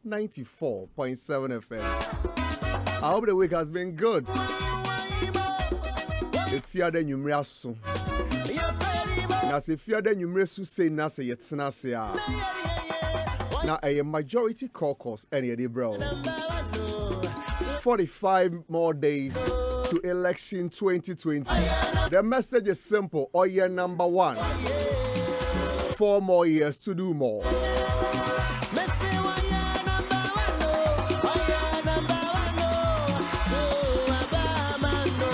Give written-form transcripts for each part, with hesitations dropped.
94.7 FM. I hope the week has been good. If you are the numeraso, if you are the numeraso, say Nasa yet Snasia. Now, a majority caucus, any of the bro. 45 more days to election 2020. The message is simple. Oye number one. 4 more years to do more.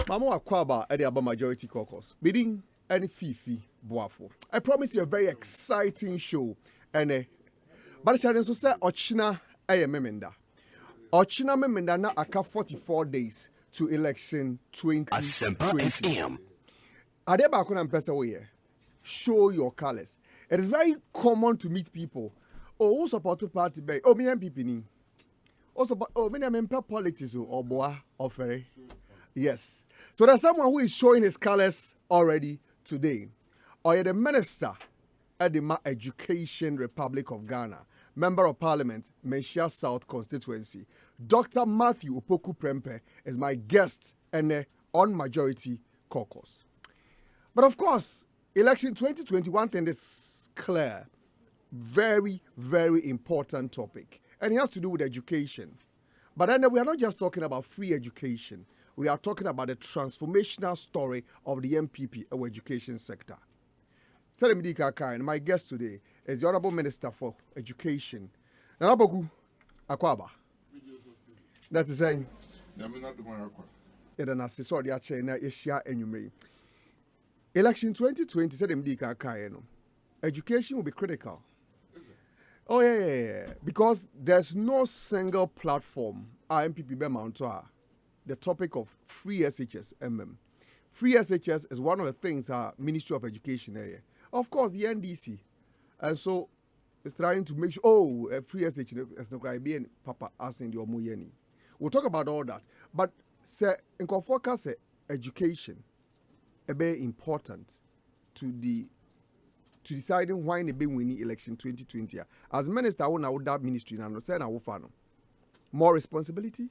Mama Akwaba at the Aba Majority Caucus. Bidding and Fifi Boafo. I promise you a very exciting show. And but I also say Ochina Memenda. Ochina Memenda na aka 44 days to election 2020. Adeba kuna mpesa oye. Show your colors. It is very common to meet people. Oh, who support the party? Oh, me MPP ni. Also, oh, me MPP politics or boa or ferry. Yes. So there's someone who is showing his colors already today. Or you're the minister at the Education Republic of Ghana, Member of Parliament, Meshia South Constituency. Dr. Matthew Opoku Prempeh is my guest and on Majority Caucus. But of course, election 2021 thing is clear. Very, very important topic. And it has to do with education. But then we are not just talking about free education. We are talking about the transformational story of the MPP, our education sector. And my guest today is the Honorable Minister for Education, Opoku Akwaba. That is saying, election 2020 said education will be critical. Oh yeah. Because there's no single platform MPP be mount to the topic of free SHS Free SHS is one of the things our Ministry of Education area. Of course, the NDC. And so it's trying to make sure, free SHS is not going to be Papa asking the Omuyeni. We'll talk about all that. But say in focus education is very important to deciding why they be winning election 2020. As minister, I want that ministry and say na wofano. More responsibility.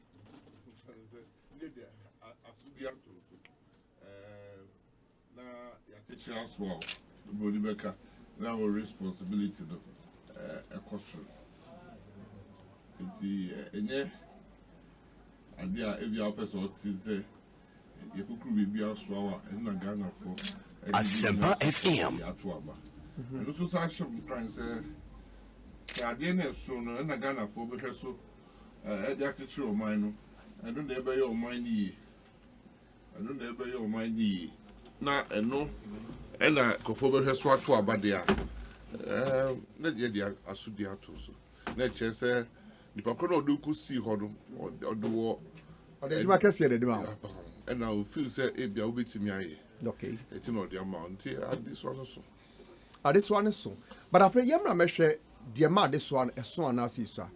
As well, the now responsibility a question. The idea if you have person say you could be a swallow and a Ghana for Asempa FM. And also, Sasham trying to say, I didn't soon and a Ghana for because so the attitude of mine. I don't ever your mind. I don't ever your mind. Na eno ena kofobe hweso ato abadea na dia asudi ato so na chese nipa kono oduku si hodo odo adema kese de ma ena o feel say ebia obetimi aye okay eti no de amount this one so but afa yemra mehwe de ma this one eso anase so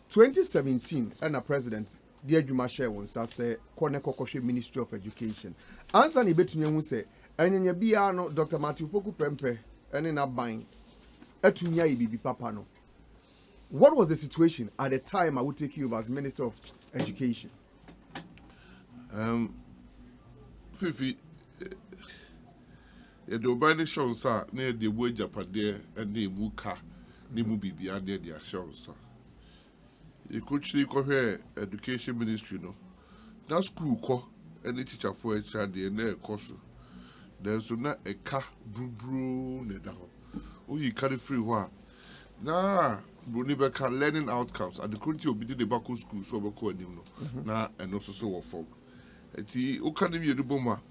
2017 ena president the adwuma share won say kone kokoshe Ministry of Education answer ni betumi hu say anyanya bia no Dr. Matthew Opoku Prempeh ene na ban atunya ibibi papa no. What was the situation at the time I would take you over as Minister of Education? Fifi the obani show sa na the wage apade ene muka ni mu bibia de dia show sa. You could see education ministry no. That school ko any teacher for a child the course. There's not a car bru ne da ho. Oh you carry free wa. Na Brunibeka learning outcomes at the country obi the Baku school so beko anim no. Na and also so form. Eti o kan bi edu boma.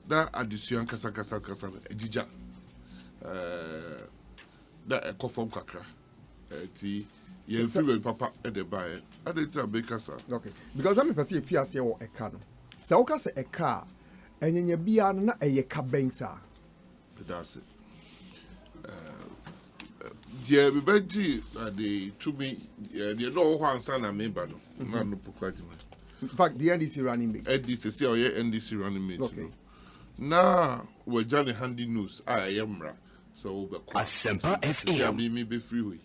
Da addition kasa ejija. Da e conform kakra. Eti you feel papa at the buy. I didn't tell Baker. Okay. Because I'm perceive fear say or a car. So o ka say a car enye bia na eye ka benza. That's it. Yeah, we beji the to me the no one son and member no no quite. In fact, the NDC running mate. NDC say NDC running mate. Okay. Now we're Johnny handy news. I am ra. So Asempa FM. Me be free.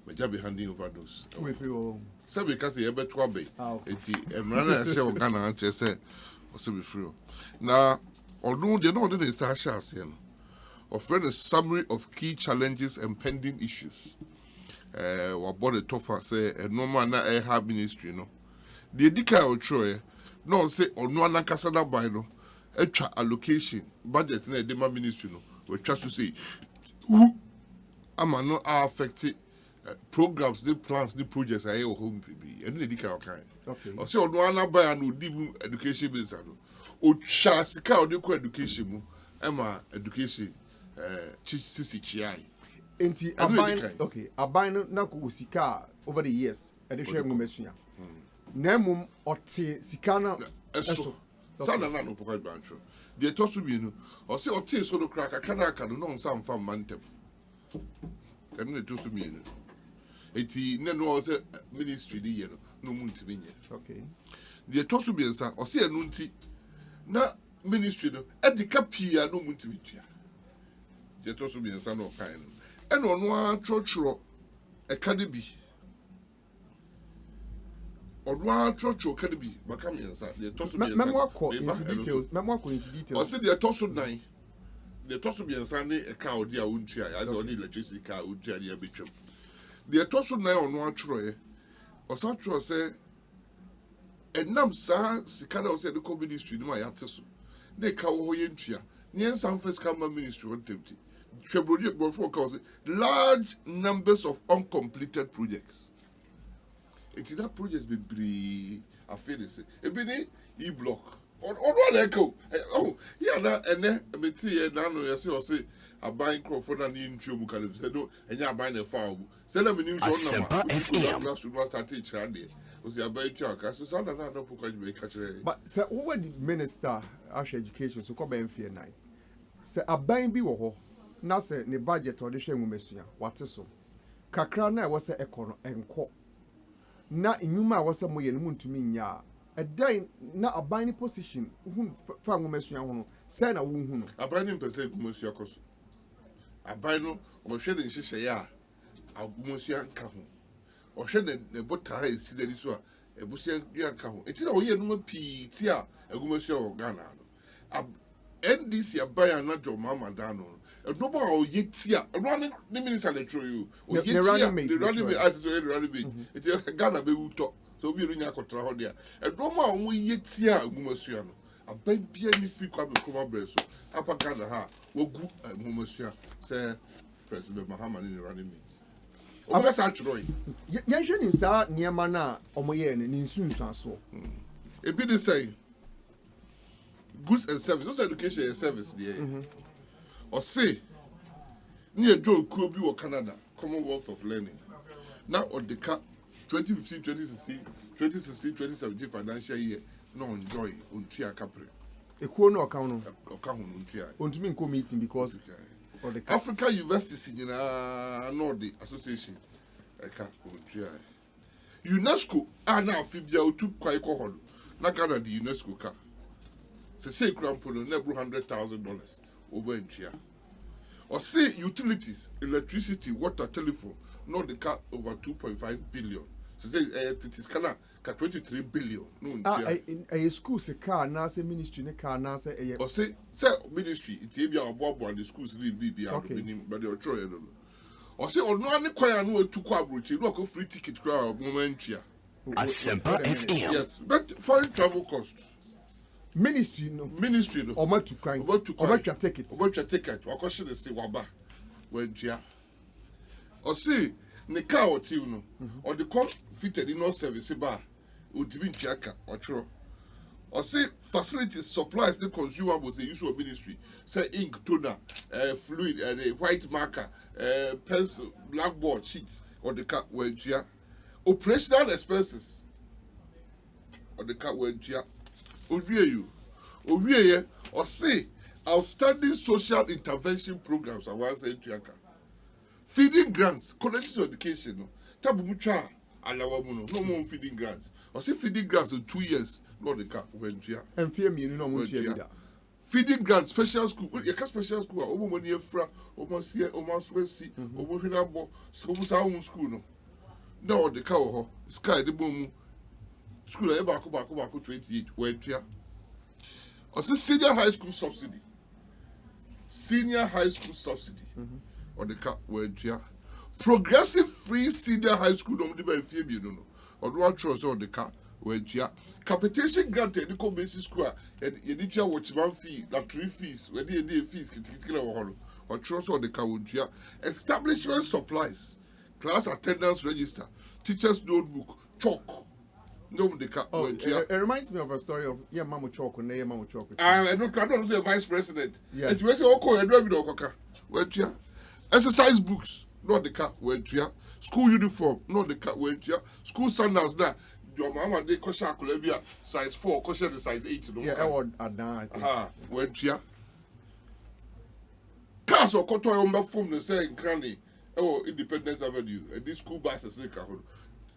Meja be handing over those. We feel. Say because you better to be. Okay. Eti emrana say Ghana and say also be free. Now, although they know they start sharing, offering a summary of key challenges and pending issues. What body tougher say a normal na have ministry no. The edika otroe no say ono anakasa da by no etwa allocation budget na edema ministry no we try to say who ama no affect programs, the plans, the projects are home PB. And the edika kind. Okay. O say ono anaba no di education minister no. O cha sika o de ko education mu ema education sisi chiai. Enti aban na ko sika over the years e de hwe ngomesua na mum ote sika na eso sada na no pokwa brancho de to so bi no o se ote so do kra kakana aka no nsa mfa mantem em ne to so mi no eti ne no o se ministry di ye no mu ntimi nye okay de to so bi nsa o se enu nti na ministry no edika pia no mu ntimi tua de to so bi nsa no kan no eno ono a chochro academy Odwa church academy makam yensa the tosu bi yensa memwa into details o se the tosu nine the tosu bi yensa ne e ka odi a wontua as odi electricity ka wontua dia betwem the tosu nine ono atwro ye o sa atwro se enam sa sikada o se the covid ministry no ayate so ne ka wo ye ntua ne yensa first come ministry on tempty Chebrodia before cause large numbers of uncompleted projects. It is that projects be bree affinity. Ebini e-block. On one echo. Oh, yeah, that and then meti na no you say a buying Crawford and in Chumu can say no and you buying a foul. Say them news on number. Class should start teach there. Was the buy truck. So sound na no poka be catch. But say who the minister of education so come be fear nine. Say aban bi wo ho. Na se ne budget o de hwe ngumesua wate so kakra na wo se ekono enko na enyuma wo se moye no muntumi nya edan na aban ni position hu fa ngumesua ho no se na wo hu no aban ni mpese ngumesua koso aban no o hwe de nhihye ya ngumesua nka ho o hwe ne bota esi de so a ebusia dua nka ho enti na wo ye no pi ti a ngumesua o Ghana no NDC aban na jo mama dano nobody or yetia running the minister they throw you or yetia the running me as the running me it Ghana be who talk so be runya kotra ho dia e nobody on yetia agumasua no aban bia ni fi kwa be kuma breso apa Ghana ha wogu agumasua say president Mahama ni running me o be sa throw ye hwe ni sa niema na omoye ni nsunsu aso e be the say goods and services also education and service there or say near Joe Kobe or Canada Commonwealth of Learning now on the 2015 2016 2016 2017 financial year no enjoy on tia capre ekuo no account on tia ontumi nko meeting because of the Africa University in no the association eka on tia UNESCO now fibia otu kwai ko hodo na Ghana the UNESCO ka say crampo no $100,000 over in chia. Or say utilities, electricity, water, telephone, not the car over 2.5 billion. So say it is kind of 23 billion. No, a school se car na say ministry ne car na say or say ministry it be our bobo and the schools leave be but they try no. Or say or no any choir no to kwa broche no go free ticket crowd moment chia. Asempa FM. Yes, but foreign travel costs. Ministry no omo to twa ticket wakohye de se waba wadua o se ne car o ti no o de come fitted in no service ba o tibi ntiaka o tworo o se facilities supplies the consumables they use for ministry say ink toner fluid white marker pencil blackboard sheets or the car wadua operational expenses or the car wadua Owie or say outstanding social intervention programs I want say tuaka feeding grants collective education no tabu mucha alawa mu no more feeding grants or say feeding grants in 2 years no the cap when tua enfie mienu no mu tua bida feeding grants special school you can special school obo money efra omo sie omo swesi omo hwinabo so omo sa school no Now the cow sky the boom school back 28 where tia. Also senior high school subsidy. Senior high school subsidy. Or the car where tia. Progressive free senior high school don't be fear you know. Or one choice on the car where tia. Capitation grant technical basic school and you need to watch one fee, like 3 fees, where they fees or trust on the car where tia. Establishment supplies. Class attendance register, teacher's notebook, chalk. No, the car. It reminds me of a story of Mamu Chalk and Mamu Chalk. I don't say vice president. Yeah. And you say, okay, I don't know. Exercise books, not the car. School uniform, not the car. School sandals, now. Your mama, they question size 4, question the size 8. Yeah, I would add Cars or cotton on my phone, the same cranny. Oh, Independence Avenue. This school bus is like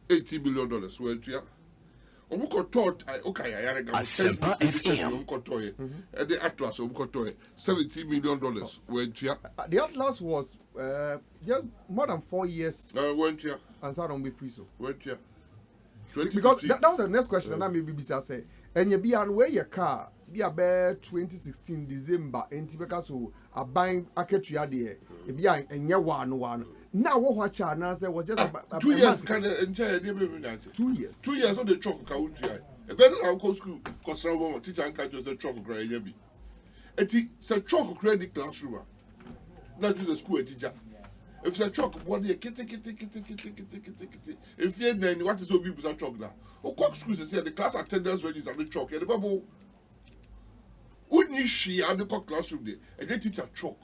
$80 million. Well, yeah. Omuko taught okay, I Asempa FM. And the Atlas Omuko $70 million. Well, yeah. The Atlas was just more than 4 years. Went yeah. And so don't be free so. Went yeah. Because that was the next question, and I maybe say, and you be on where your car be about 2016 December, and Tibeka so a buying a ketria there, it be and ya one. Now, what China said was just 2 years. Kind of enjoy 2 years. 2 years on the chalk country. A better uncle school, because someone teacher and catch the chalk cry. It's a chalk credit classroom. Not just a school teacher. If it's a chalk, what do you kitty. If you're then what is so people are chalk now? Oh, Caucus schools say the class attendance register the chalk. And the bubble. Wouldn't you share the classroom there? And they teach a chalk.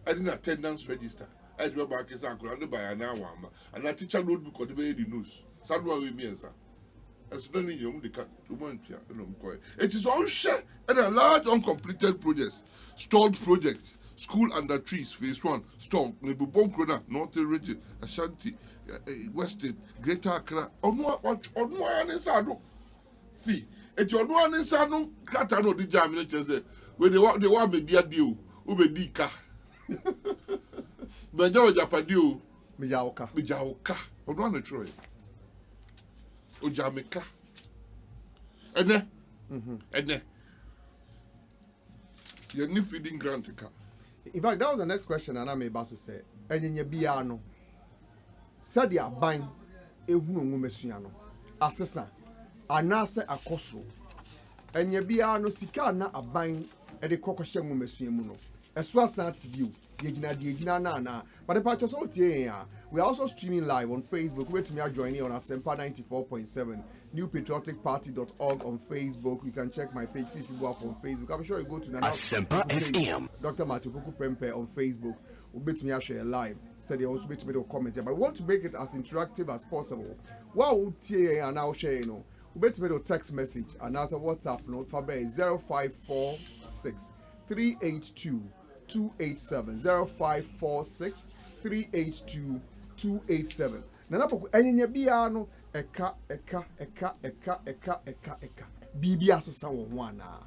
I didn't attendance register. I remember I said, I'm by an hour. And I teach a notebook on the way the news. Someone with me, sir. As soon as you cat to one pier. It is all share and a large uncompleted projects, stalled projects, school under trees, phase 1, stalled, maybe Bonkrona, Northern Region, Ashanti, Western, Greater Accra, on one inside. Fee. It's your one inside, no, Catano, the German, where they want me, dear deal, Ubedika. Benjamin Japadio, Mijaoka, or one a Troy. O Jamaica. And then, you're new feeding grant. In fact, that was the next question, and I may also say, and in your piano, Sadia buying a woman, assessor, anasa a cosro, and your piano, Sicana a buying at the Caucasian woman, a swasat view. But the patches out here, we are also streaming live on Facebook. Wait me joining on Asempa 94.7, newpatrioticparty.org on Facebook. You can check my page Fifi on Facebook. I'm sure you go to Asempa FM. Dr. Opoku Prempeh on Facebook. We'll me share live. Said they also bet me the comments here. But we want to make it as interactive as possible. What would here and now share we'll bet me the text message and as a WhatsApp note for 0546 382 287 0546 382 287. Nana poku enye bia no eka bibi asesa wo ho ana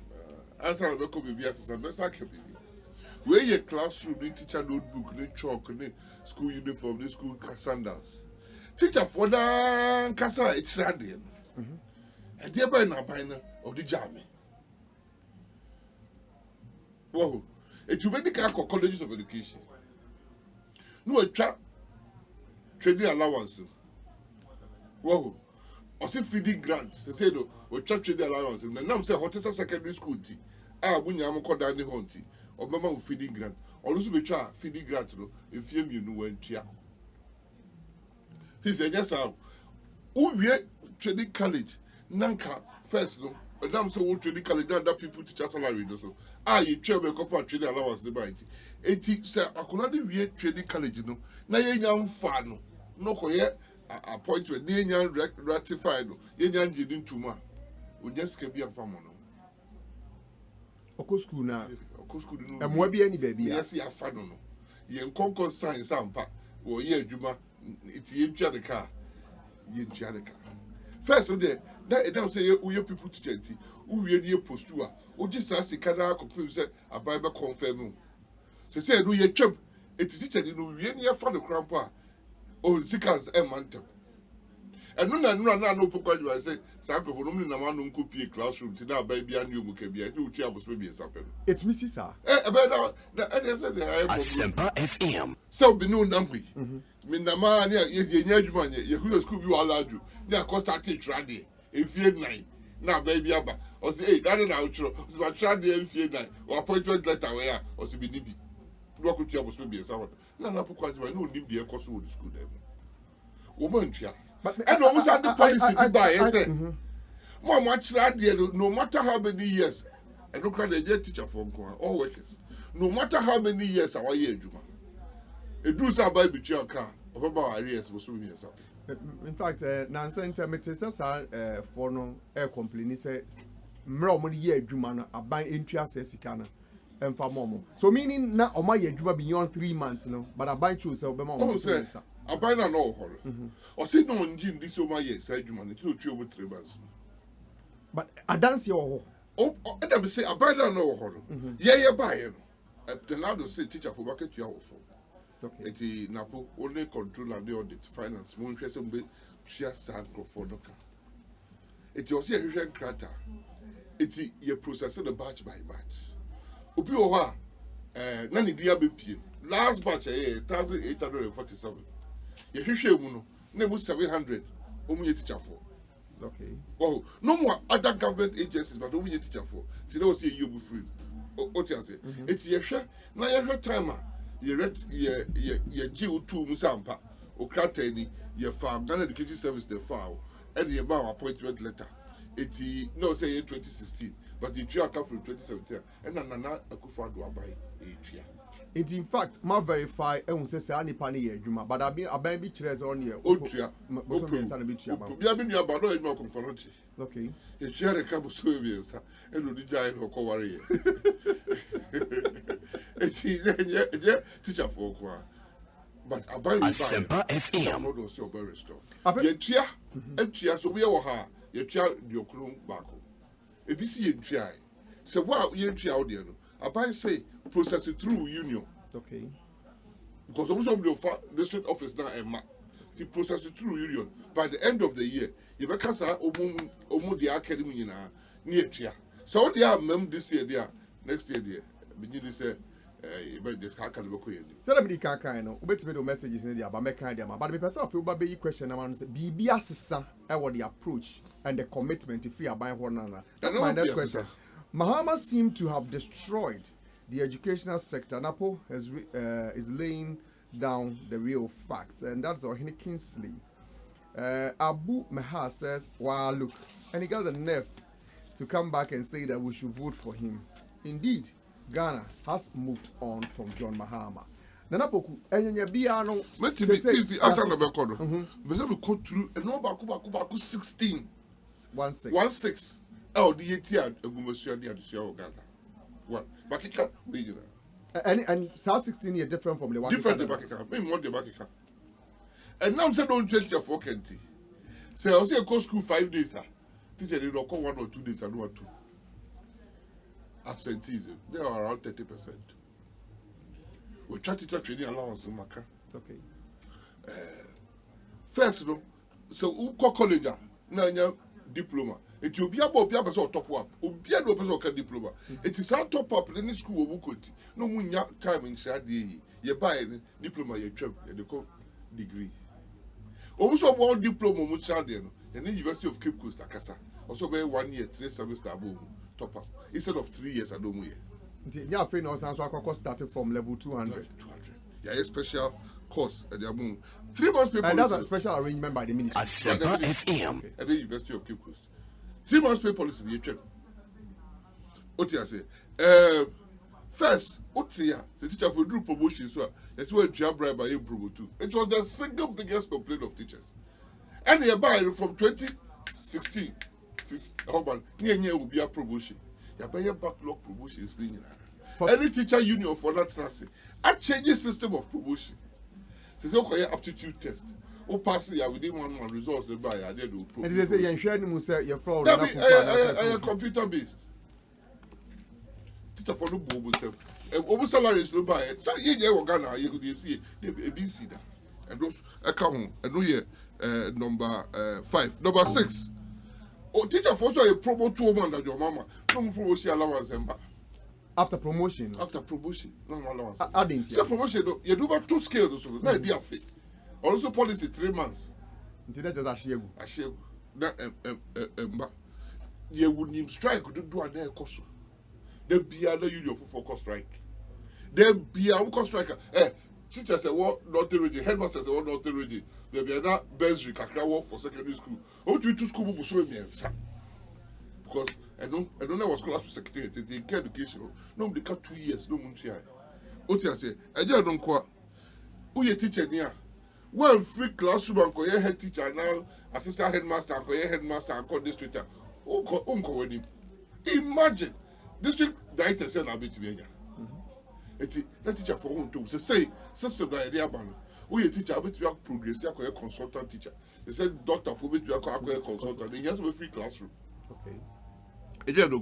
answer be ko bibi asesa be sa ke bibi we ye classroom ni teacher notebook ni chalk ni school uniform ni school sandals teacher for dan kasa extrade e dey by na by na of the jam whoa. It will make the colleges of education. No, a trading allowance. Whoa. Or say feeding grants. They say, no, or trading allowance. And now say, Hotessa secondary school tea. When you am called Danny Hunty, or Mama feeding grant. Or also be feeding grant, if you know when chia. If you just have, who trading college, Nanka, first, no. But now say, what trading college, that people teach salary. So. You tell me for trading allowance the bite. 80 say I could not be trading college no. Na ye nyam fa no. No ko ye appointment ye nyam ratified no. Ye nyam jidin tuma. O just ke bi am fa mo no. Oko school na. Oko school no. E mo bia ni ba bia. Yes ya fa no no. Ye nkonko science ampa. Wo ye adwuma iti ye twa de car. Ye twa de car. First of the that don't say we people to chanty. We really post to o just as a canal compare say a Bible confirm. Say no ye chop. It is teacher no we near for the crampa. Oh, seekers a mantem. And no Opoku I say Sanko no na man no copy classroom to that baby and you mukebia to chia was maybe something. It's Mrs. Sir. About that I said I Asempa FM. so be no nambi. Me na man ye adwuma ye go school bi wala adu. Na cost start trade. Efie 9. Na baby aba. O say hey that na outro. O say trade efie 9. Or appointment letter where o say be nibi. No ko tia was maybe something. Na Opoku no nim de ekoso wo school dem. Woman tia. And almost had the policy to buy, I said. Mama, no matter how many years, I don't cry the teacher from all workers. No matter how many years our year, Juma. A do some by between car of about areas was swimming something. In fact, Nancy intermittent for no air complaint says, Mrom year Jumana, a buy interest as Sikana. And for Momo. So meaning now, my year Juma beyond 3 months, no, but I buy choose over Momo. I buy no horror. Or sit down on Jim this over years, I do money to 3 months. But I dance your oh, I never say I buy no horror. Yeah, buy it. The now to say teacher for market your offer. Okay. It is Napo only control and the audit finance. More interesting be share sad for no. It was a real crater. It is your process the batch by batch. Upi oha, nani dia BP. Last batch 1,847. You hear muno, name 700. Omu teacher for. Okay. Oh, no more other government agencies, but omu teacher for. Today was you be free. What you say? It's your share. Now your timer. You read your G2 Musampa. Okrateni, your farm, Ghana Education Service the file, and the amount appointment letter. It's no say 2016, but the year come from 2017, and Nana Akufo do buy each year. It in fact, ma verify and say any pani year, Juma, but I been be chairs on here. Otria, Opu, Opu, you about no more conformity. Okay. A chair a couple of services, and would giant or co-warrior. It's a teacher for but I buy Asempa FM. for those your berry store. Your chair, and chair, so we are her, your child, your crew back. A BC and try. So, wow, you're child, I buy say process it through union. Okay. Because almost of the district office now and the process it through union. By the end of the year, you better say omu the academy near chair. So they are mem this year there, next year there. Begin say about this how can we go? So let me can no. We better messages in there, but me kind them. But the person of you be question na say BB asesa e what the approach and the commitment if we are buying one another. That's my next question. Mahama seemed to have destroyed the educational sector. Napo is laying down the real facts, and that's Ohene Kingsley. Abu Meha says, "Wow, look," and he got the nerve to come back and say that we should vote for him. Indeed, Ghana has moved on from John Mahama. Nanapoku, enye bia no. TV asa na be kodo. Be say we go through and no baku 16. 16. Oh, the year agumasua de adusua Ghana. What? Bakika we you know. And South 16 years different from the one. Different the Bakika. Me more the Bakika. And now say don't change your for Kenti. Say I say go school 5 days sir. Teacher they don't come 1 or 2 days and 1 or 2. Absenteeism. They are around 30%. We try teacher training allowance in Maka. Okay. First no. So who call college na diploma. It will be about person top up. Obi no person can diploma. It is our top up in school obukoti. No munya time in share dey. You buy diploma you trap you call degree. Also one diploma mu share dey no. The University of Cape Coast Akasa. Also be 1 year 3 semester above top up. Instead of 3 years adomu year. Yeah, free no sans so started from level 200. Yeah, a special course at the moon. 3 months paper. And that's a special arrangement by the ministry. Asempa FM. At the University of Cape Coast. 3 months pay policy the trip. Otia say, first, Otia, the teacher for do promotion, so that's where job bribe by improve too. It was the single biggest complaint of teachers. And they buy from 2016, 15, how about near will be a promotion. You buy a backlog promotion is linear. Any teacher union for that nursing, I change the system of promotion. It's okay aptitude test. O pass ya within 1 month results they buy I did do. And they say you share mu say your fraud. I computer based. Teacher for no bobo self. Over salaries no buy it. So ye Ghana you could see the ABC that. And those I come and no year number 5. Number 6. Oh, teacher for so a promo 2 man that your mama. No promotion allowance after promotion. After promotion, no allowance. I didn't. So promotion, you do about 2 scales so na be affe. Also policy 3 months. Until that is Ashegu. Na mba. You would name strike do an air cost. There be other union for strike. There be a strike. Teachers say what not ready, headmasters say what not ready. There be another bursary kakra for secondary school. How do you to school so me because I don't know what scholarship secretary they get education. No, they got 2 years, no munchi. Oti say, I just don't quite. Who your teacher near? Well, free classroom and call head teacher now, assistant headmaster and call headmaster and call district. Imagine district director said I'll be to be that teacher for home too. Say system that idea ban. We a teacher be to be progress, you a consultant teacher. They said doctor for be to be a consultant. He has a free classroom. Okay. Again, no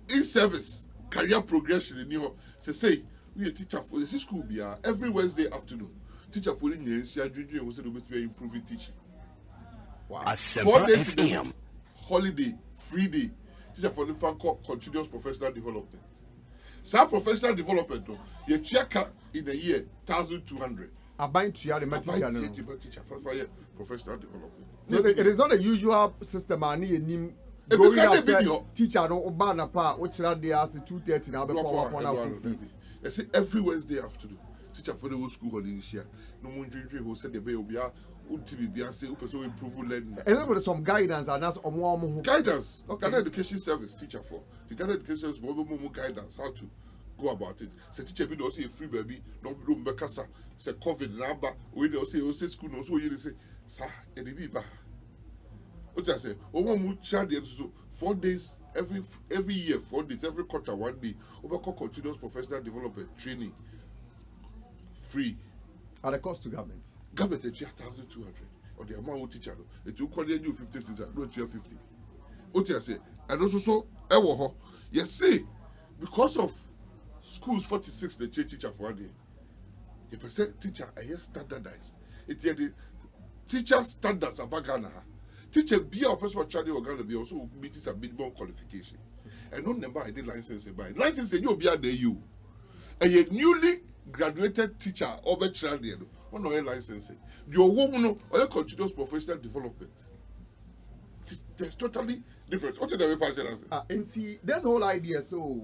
in service, career progression in New York. Say we a teacher for this school be every Wednesday afternoon. Teacher for the NCA junior was able to improve teaching. Wow. 4 days FM. Holiday, free day. Teacher for the fan called continuous professional development. Some professional development, you check in a year 1,200. I bind to the teacher for professional development. So it is not a usual system. I need a name. Going out teacher no ban part which are there as 2:30 now before I say every Wednesday afternoon. Teacher for the whole school holiday this year. No one drink who said the baby will be say who improve learning. And then with some guidance and that's guidance. Okay. Education service teacher for the Ghana education service for more guidance how to go about it. Say teacher be also a free baby, no room bekasa. Say COVID number we dey say school no so you say sir e dey be ba. What I say? Omo mu child dey so 4 days every year, 4 days every quarter 1 day. Overcome continuous professional development training. Free. At a cost to government. Government is 1,200. Or the amount of teacher. It will call you 50 students, no 50. What I say? And also so, yes, see, because of schools 46, they change teacher for a day. The percent teacher are standardized. It's the teacher standards about Ghana. Teacher be a person child or Ghana be also meets a minimum qualification. And no number I did license by. License you'll be at the you. And a newly graduated teacher or child there. One or licensing. Your woman or your continuous professional development. There's totally different. What is the way passion? And see, there's the whole idea. So,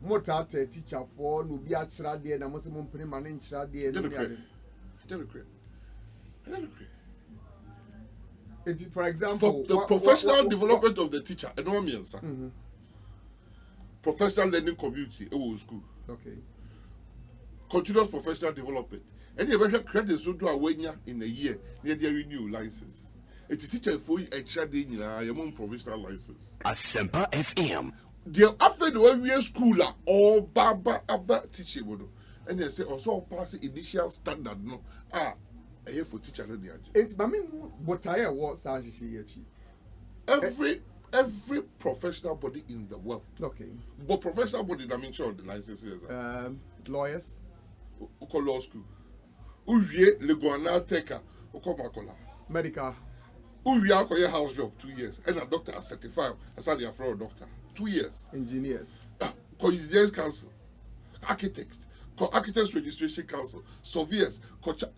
more teacher for no be a child there, and most of them manage child there. For example, for the professional development of the teacher, and no means professional learning community, school. Okay. Continuous professional development. And you better credit so do a wenya in a year near their renew license. It's a teacher for a child in your provisional license. Asempa FM. The after the one year schooler or baba teaching. And they say also pass the initial standard no. I hear for teacher in the it's I mean what I was every professional body in the world. Okay. But professional body that means sure the licenses. Lawyers. Uko law school. Uwie leguana taker. Uko makola. Medical. Uwie akoye house job 2 years. And a doctor are certified as a doctor 2 years. Engineers. Engineers council. Architects. Architects registration council. Surveyors.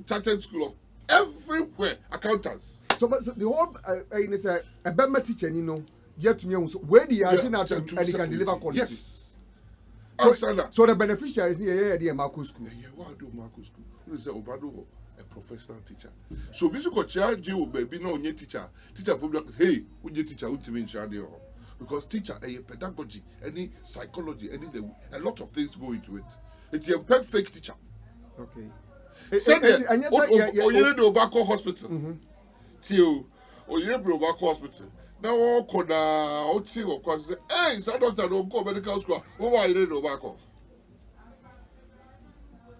Chartered school of everywhere. Accountants. So the whole is a better teacher, you know. Yet to me, where the agent and he can deliver quality. Yes. So the beneficiaries here, the Marco School. Yeah, what do Marco School? Who is Obado, a professional teacher? So, basically, child, you baby, no, your teacher. Teacher for hey, who your teacher, who to me, because teacher, a pedagogy, any psychology, a lot of things go into it. It's a perfect teacher. Okay. Said you know, Obako Hospital. Till, you know, Obako Hospital. Now, all could out see what cause hey, so doctor don't go medical school. What why you didn't back on?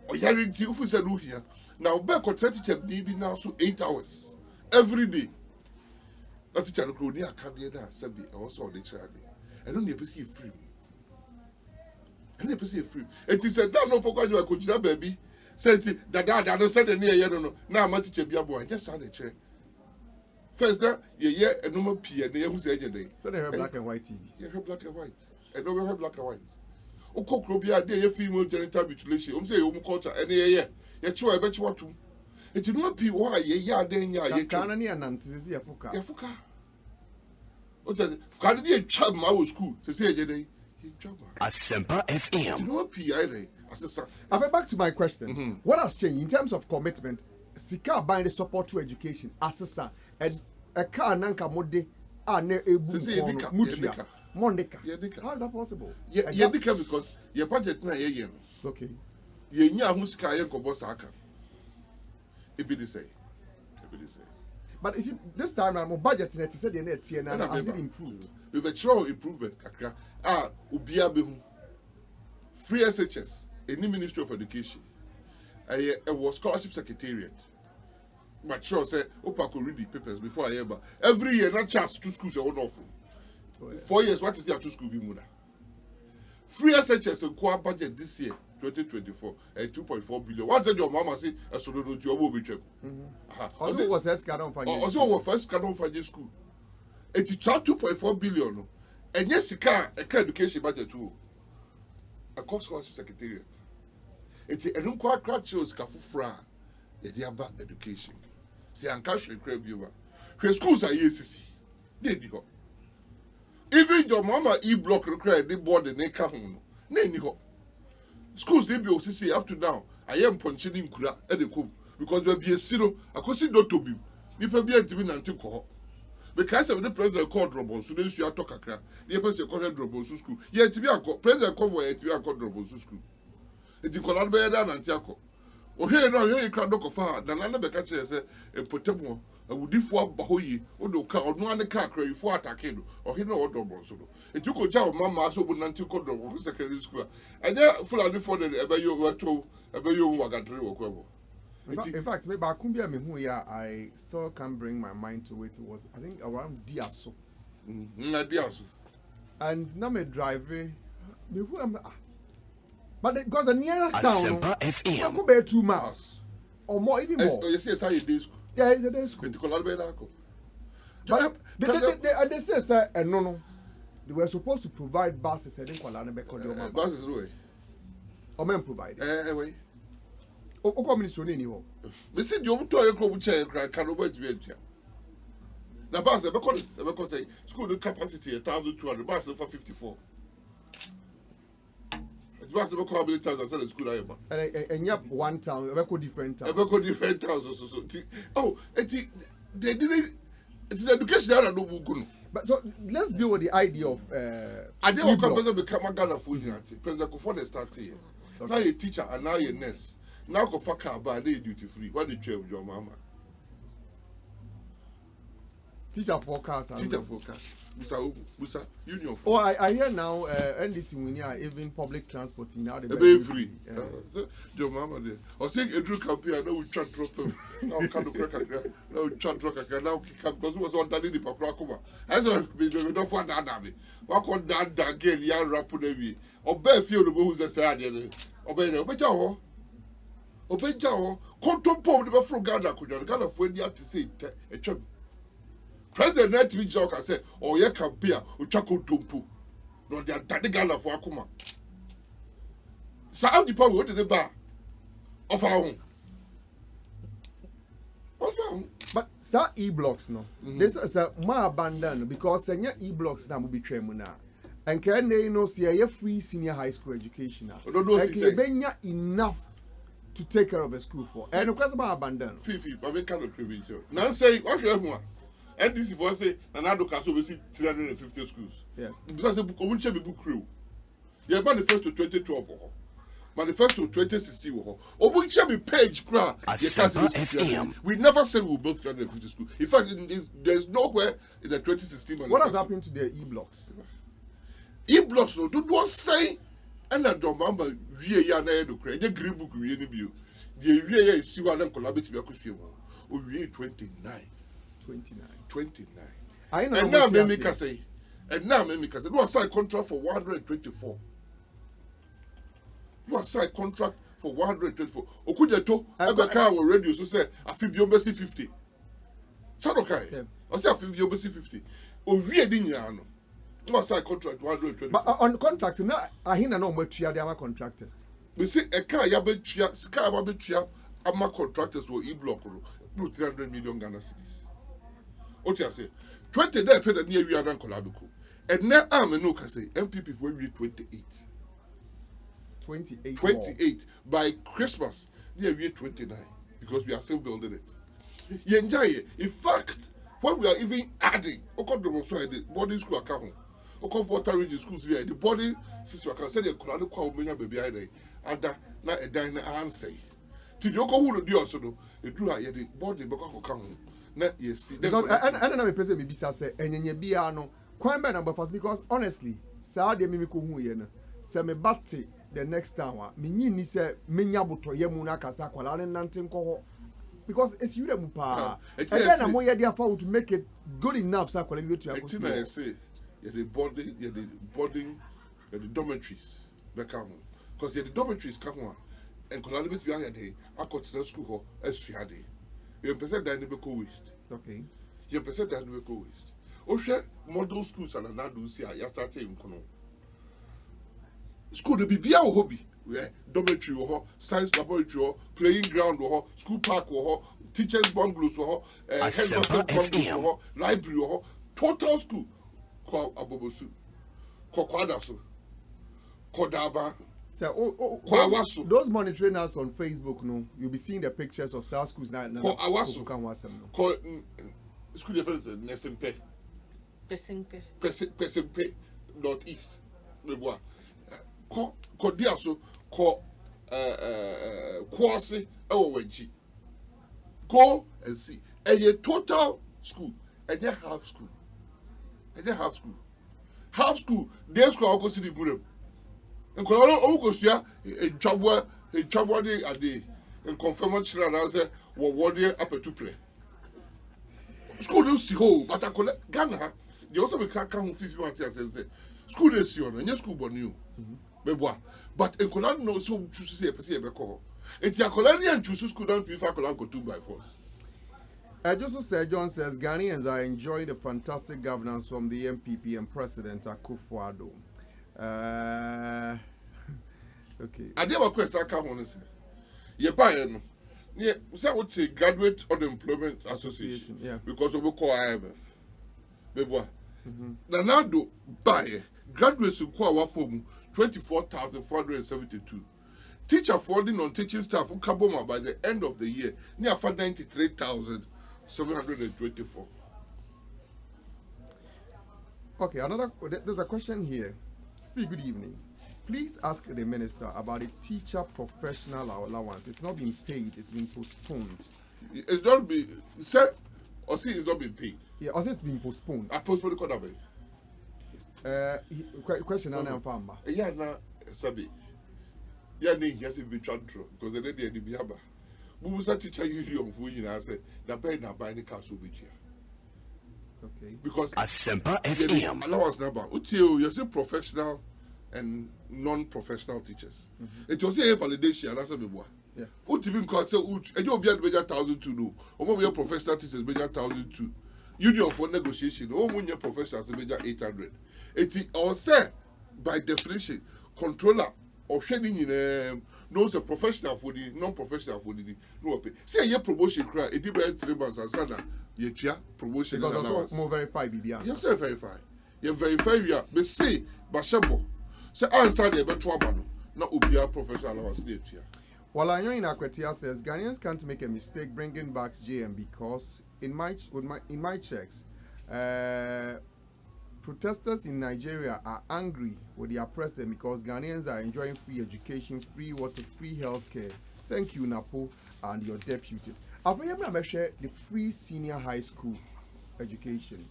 Or hearing you said here. Now, back on teacher maybe now so 8 hours every day. That teacher go near Canada, Sabi, also the child. I don't need to see free. I need to see free. It is said, no, because you are coaching baby. Said that I don't say the near year no. Now my teacher be a boy. Just saw the chair. First that ye a normal P and they who say day. So they have black and white TV. Yeah, black and white. And over her black and white. Oko Krobia, they female genital mutilation. Say culture and yeah. Yet you I bet you want to. It did not be why ye then ya ye can any and antis Yafuka. Yafuka. What does it? Can be a child my school to say a day? Asempa FM. Do not be either. I'll back to my question. What has changed in terms of commitment? Sika buying the support to education, assessor, and a car nanka mode, ne ebu mutuya, mondeka. How is that possible? Yeah, because your budget na ye. Okay. Ye nya hu sika ye ko boss aka. It be the same. But you see, this time I'm budget net said the net here now has it improved. We be sure improvement kakra. Ubia behu. Free SHS, any Ministry of Education. I was scholarship secretariat. But sure say Opoku read the papers before I ever. Every year not chance two schools are awful. 4 years, what is there two schools be muna? Free SHS and core budget this year, 2024, 2.4 billion. What did your mama say? A sort of job will be cheap. Also was first canon for also first canon for school. It is 2.4 billion. And yes, a education budget too. A course scholarship secretariat. It's a non quite shows Kafufra, the Diaba education. See, I'm cashing crab viewer. Her schools are ECC. They go. Even your mama e-block required the board the neck home. Nay, schools they be OCC up to now. I am punching in Kura at the coup because there be a zero. I could see Dr. Bim. People be a divine antico. Because of the president called Robon, so you are talking. The person called Robon school. Yet to be a president cover to be a called Robon school. It is called Bedan and Tiaco. Or here now, here you can't look far. The land of the catcher said, a potemo, a woody for Bahoyi, or no car, or no one car cray for attacking, or he know what Robon solo. It took a job, Mamma, so would not take Robon secondary school. And there, full of the phone, about you were told, about you were got real quibble. In fact, maybe I couldn't be a mehuya. I still can't bring my mind to it. It was, I think, around Diaso. Diaso. And now me driving. But because the nearest town, I could be 2 miles or more, even more. You see, it's a day school. Yeah, it's a day school. But they say, no. They were supposed to provide buses. I didn't call it buses, no way. Or men provide. Way. Oko ministry ni ho. Me see the omuto ye kro bucha ye kan over to be na bus because say school the capacity 1,200 bus for 54. It was about how many times I said the school I am. And yep, one town, different town. Different towns so. Oh, they didn't. It is education that no good. But so let's deal with the idea of I didn't want to become a Ghana food President before they start here. Now you're a teacher and now you're a nurse. Now go fuck her but they duty free. What did you have your mama? Teacher forecast. Busa union. Oh, I hear now NDC we even public transport now they be free. Your mama there. Or say a drug campaign now we chat drop them. Now can do crack now we chat drop now kick up because was on the Pakrakuma. As a we don't want that damn. What on that girl ya rap on the or bear feel the who's a sad obey Obejawo, contempo the Buffalo Ghana could you Ghana for the to say a chop. President Net me joke I said, oh yeah campaign Uchako Tumpu. No, they are daddy Ghana for Akuma. Saudi power what did the bar of our own. But sir e-blocks no. This is a more abandoned because senior e-blocks now will be tremuna. And can they know see a free senior high school education now? Like enough to take care of a school for. And of course about abandon. Fifi, I mean kind of criminal. Now say what you have one. And this is for say another castle we see 350 schools. Yeah. Because the book won't be book crew. Yeah, manifesto 2012 manifesto 2016 Obucha be page cra. We never said we will build 350 schools. In fact, there's nowhere in the 2016 manifesto. What has happened to the e-blocks? E-blocks no do not say and that your mama we ya na do cra. The green book we ni bio. The we ya is one and collaborate be akusue mo. O we 29. I know. And now me say. And now me say. Do a sign contract for 124. You a sign contract for 124. Okujeto, Ebeka will radio so say a Fibiomesi 50. Sadokai. I say a Fibiomesi 50. O reading Yano. No say contract 124. But on contracts, now I hear no more three other contractors. We see a car Yabetria, Sky Babetria, Ama contractors will e-block 300 million Ghana cedis. What you say? 20 days paid near we are done Colabico. And now I'm no can say MPP will read 28. 28 by Christmas near we 29 because we are still building it. You enjoy it. In fact, what we are even adding, the boarding school account, water region schools here, the boarding system account said the Colorado call many baby ide, and that not a diner answer. To the Oko who do also know, it drew out the boarding because account. Not yes, because I don't know, person maybe say, and you be no quite bad number first because honestly, Saudi Mimiku Huyena, Same Batti. The next time, me say menyabuto yemuna kasa kwala ne nantin ko because it's you dem pa and then am we there for to make it good enough so kwala to akọ I say the boarding the dormitories become because the dormitories come on and kwala bit bi anya dey akọ school ho asuade you person that be go waste okay you person that be go waste o hwe model schools and na do see ya start in kono school the bibia wo hobby dormitory wo science laboratory playing ground wo school park wo teachers bungalows wo headmasters bungalows wo library wo total school ko abobosu ko kwadaso ko daba so those monitoring us on Facebook no you'll be seeing the pictures of South schools now ko awaso ko school difference nesempe pesempe northeast meboa ko dia so ko kwase ewo waji go and see a total school half school half school day school go see the gurem nko o go sia twabwa dey ade en confirm chira na say wo dey apetu play school do see ho but akola Ghana they also be can 50 months say school dey see on any school bonu but Nkola no so choose say person e be call. Enti Akola and choose school don't prefer Akola go 2 by force. Joseph Sir John says Ghanaians are enjoying the fantastic governance from the MPP and President Akufo-Addo. Okay. I did a question I can't want to say. You buy no. Yeah, say what say Graduate Unemployment Association. Yeah. Because we call IMF. Beboa. Now do buy graduates who call our form 24,472. Teacher falling on teaching staff who kaboma by the end of the year near 93,724. Okay, there's a question here. Good evening. Please ask the minister about the teacher professional allowance. It's not been paid, it's been postponed. It's not been said or see it's not been paid. Yeah, or it's been postponed. I postponed the code. Question and farmer. Yeah, na sabi. Yeah, ne yes be chantro because the day the biaba. Bubusa teacher union for you na say na buy the castle be here. Okay. Because Asempa FM allowance number. You say professional and non-professional teachers. It was a validation that's a bit more. Yeah. Even called say and you be at 1,002 do. Or be a professional teachers be 1,002. Union for negotiation. Oh, when your professionals be 800. It or say by definition controller of shading in knows a professional for the non-professional for the no pay. Say your promotion cry it be 3 months and sana ye promotion because also more verify BBR. You say verify. You verify you be say bashabo. Say answer the beto abano. Na obia professional allowance dey tia. While I know in Akwetia says Ghanaians can't make a mistake bringing back JM because in my checks, protesters in Nigeria are angry with their president because Ghanaians are enjoying free education, free water, free healthcare. Thank you, Napo, and your deputies. I've ever share the free senior high school education.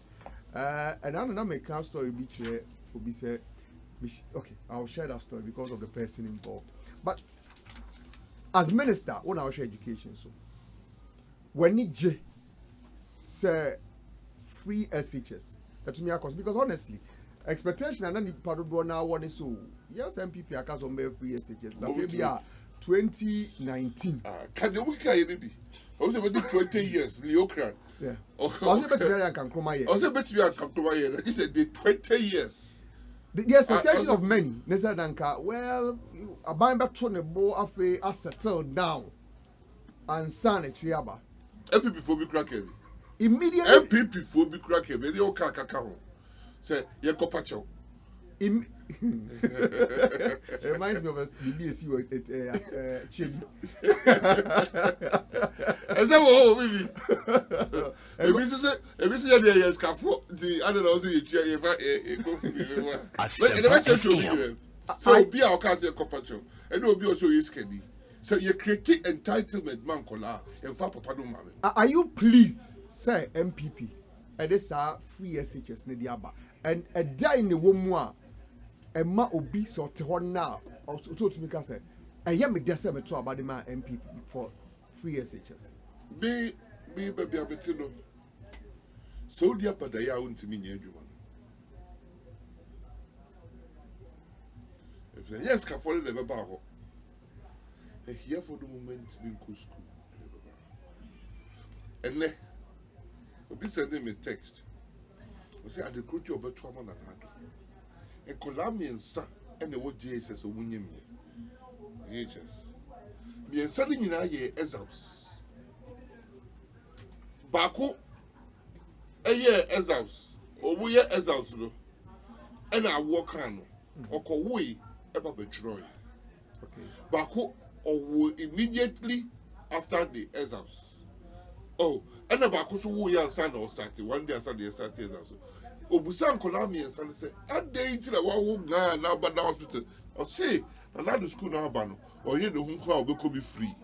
And I don't know make a story be said. Okay, I'll share that story because of the person involved. But as minister, when I share education, so when you say free SHS, that's me because honestly, expectation and then the part now what is so yes MPP are can't free SHS, but maybe 2019. Can you look at it? I was about 20 years, Leocran. Yeah. I was able to I can come here. I was able to be a come here. He said the 20 years. The expectation of many, Nessa Danka, well, a bind back to the bow after a settled down and son a chiaba. MP before we crack heavy. Immediately. MP before we crack heavy. They all kakao. Say, you're copacho. It reminds me of a BBC Chili. I said, oh, baby. If this is the years, the other knows the chair, so be our cousin Copacho, and will be also his candy. So you create entitlement, man, cola, and for Papa do mammy. Are you pleased, sir, MPP? And this are free SHS Nediaba, and a die in the woman. And ma obi so te hɔ now to me ka say ɛyɛ me dese me to about the man MP for free SHS be baby abetino so dia pada ya untimi nya adwuma if the yes ka follow the baba ho here for the moment be go school and ne obi send me text o say adekroti obeto amana na ado e kolamiensa ene wo JSS o munye mi JHS miensa ni nyina ye exams bako eye exams o wo ye exams no ena awo kan no okowo e ba betro okay bako owo immediately after the exams oh ena bako so wo ya ansa na start one day after the start exams obusan kolami and say that day till wa na bad hospital or say another school na aba no or you the hunko obeko be free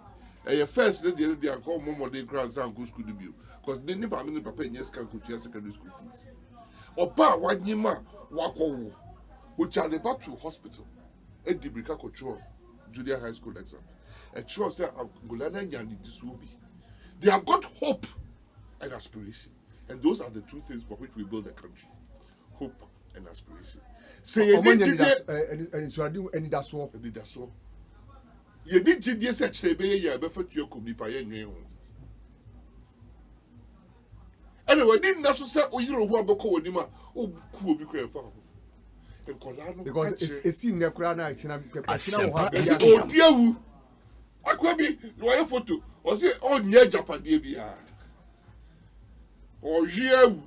first the call momo dey class and go school debut because they never mean papa nyes kan go to secondary school fees oba wanyima wakowo which are back to hospital e dibrika control junior high school exam e sure say angolana nyandi this will be they have got hope and aspiration. And those are the two things for which we build a country. Hope and aspiration. Say you need and that's all. You need GDS such say be ya be for your community pa yen. Anyway, didn't that so say o yiro ho abeko onima o ku obi kra fa. En kola no because it's in the kra na china wo ha. O diawu. Akwabi, no your photo. O say on nye japade bia. Or you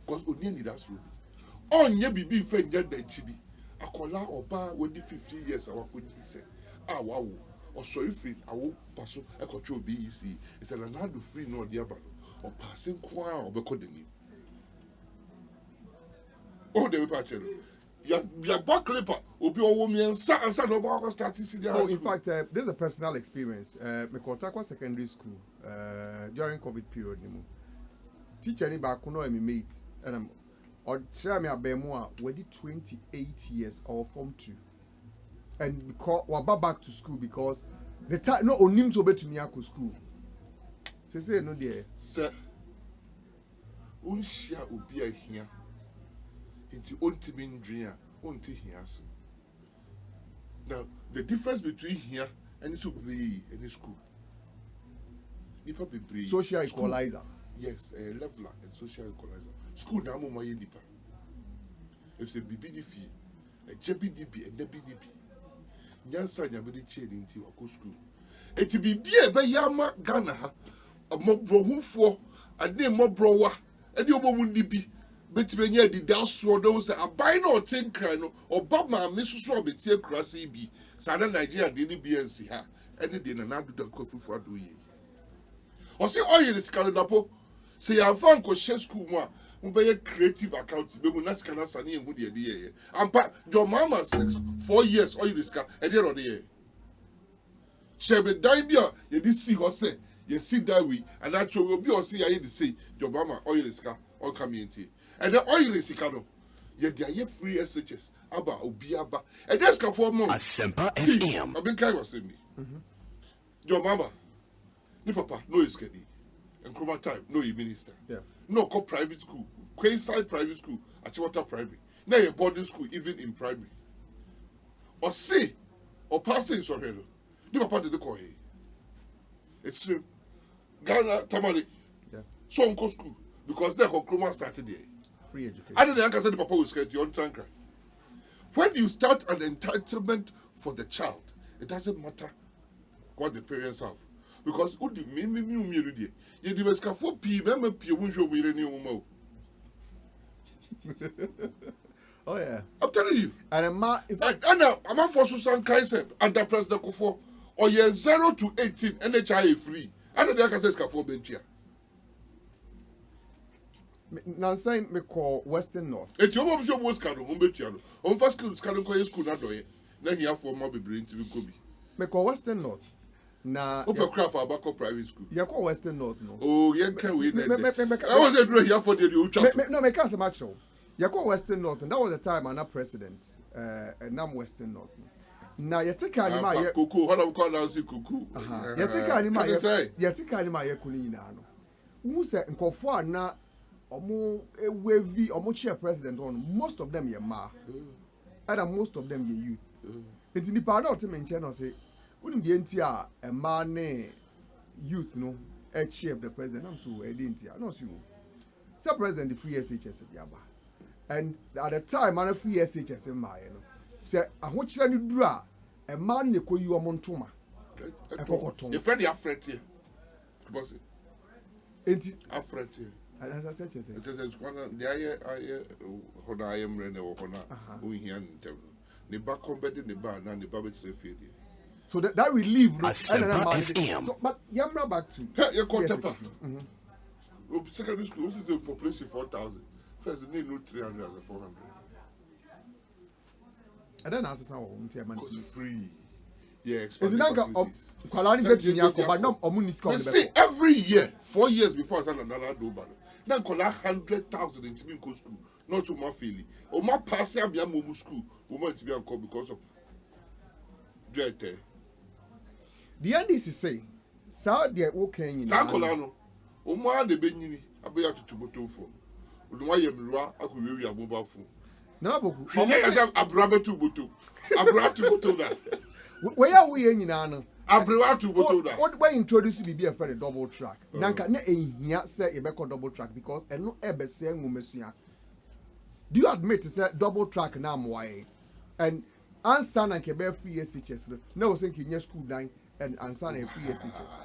because only need that so on ye bibi fe nya da chibi akola oba when 50 years awa ko say ah wow or sorry free awo paso e control BEC it's an another free no dia ba or passing kwa obeko de ni oh de pa chero ya back clipper obi owo mi ansa no ba start see there. Oh, in fact, there's a personal experience. Me Caucus secondary school during COVID period. Teacher ni ba kuno me mate and I'm or share me abemo we did 28 years or form 2. And because we back to school because the time no onim so be to me ako school. Say no there. Sir, unshia obi ahia. Into ultimate dream, until here. Now, the difference between here and it will be any school. Nipa be social equalizer. Yes, a leveler and social equalizer. School now more nipa. If the BBDF, a JBDB and DBDB. Nyansa nyabedi chain into a school. It be a by Yama Ghana, a mob bro who for a name mob browa, and the obo wundi be. Between ye the daswo those a buy no take crano or Bob ma Mrs. Robert here crossy be Southern Nigeria didn't be and see her any day and not do the coffee for do ye. Or say all you scalapo say I found co school one who be a creative account be not scan sunny and woody a year. And but your mama 4 years all you discuss a year or the year. Shebe Dibia, you did see her say, you see that way, and that you will be or see I did say your mama all you discuss all community. And the oil is Sikano. Yet they are free SHS. Abba, Obiaba. And that's for more. Asempa FM. I've been kind of saying me. Your mama, ni papa, no is Kenny. And Chroma time, no you minister. Yeah. No call private school. Quayside private school. Achimota primary. Now your boarding school, even in primary. or say or passing so here. The papa did the call here. It's true. Ghana Tamale. Yeah. So on school because their Nkrumah started there. Free education. I didn't say the papa was scared. You understand? When you start an entitlement for the child, it doesn't matter what the parents have. Because who the me you the best for P, remember P, won't show me any woman. Oh yeah. I'm telling you. And in fact, And now I'm for Susan Kaiser under President Kufo or year 0 to 18 NHIA free. I don't think I say for bench here. now saying me call Western North. It's your mom's was cardon, Mumbechiano. On first school, Scalan school, not doing. Then he have for my brain to be Kobe. Me call Western North. Na Open craft for Abaco private school. you call Western North no. Oh, yeah, can we? Me- I was a draw here for the old chance. No, me can't say much. You call Western North, and that was the time I'm not president. And I'm Western North. Now you take anima. Cuckoo, what I'm calling Nancy Cuckoo. You take anima. You say? You take anima. You kuni na no. Who say nkofo na omo ewevi omo chair president on most of them ye ma. And most of them ye youth. It's in the part of them in China say, wouldn't the NTR a man youth no a chair of the president. I'm so I didn't hear. No, so Sir President the free SHS at Yaba. And at the time, I'm a free SHS in my say, I want you to do a man ne ko you amontoma. A cocoton. Your friend, you're afraid here. Bossy. Ain't it? Afraid here. And as I said, It is one of the I am Rene or Hona, who here in town. The back combating the bar and the Babbage field. so that relief. FM. But Yamra back to. You're called Temper. Secondary school, this is a population 4,000. First, they need 300 as a 400. And then answer some It's free. Yeah, Is expanding it facilities. Kwalani bet in Yako, but no Omuniska. You see, every year, 4 years before I started another do battle. Now call 100,000 in Timinko school, not to my feeling. Or my pass up your Momu school, who might be uncalled because of Jete. The NDC say, Sao de okay in San Colano, or more the Benini, I be out to Boto phone. With why you I could read your mobile phone. No, Boku. She says, Abraba to Boto. Abra to Boto. Where are we in Nana? Abra to Boto. What way introduce me be a friend double track? Nanka ne ehia say e be call double track because e no ebe say nwumesua. Do you admit to say double track na amwai? And answer na ke be free SHS no we say kinya school dan and answer na free SHS.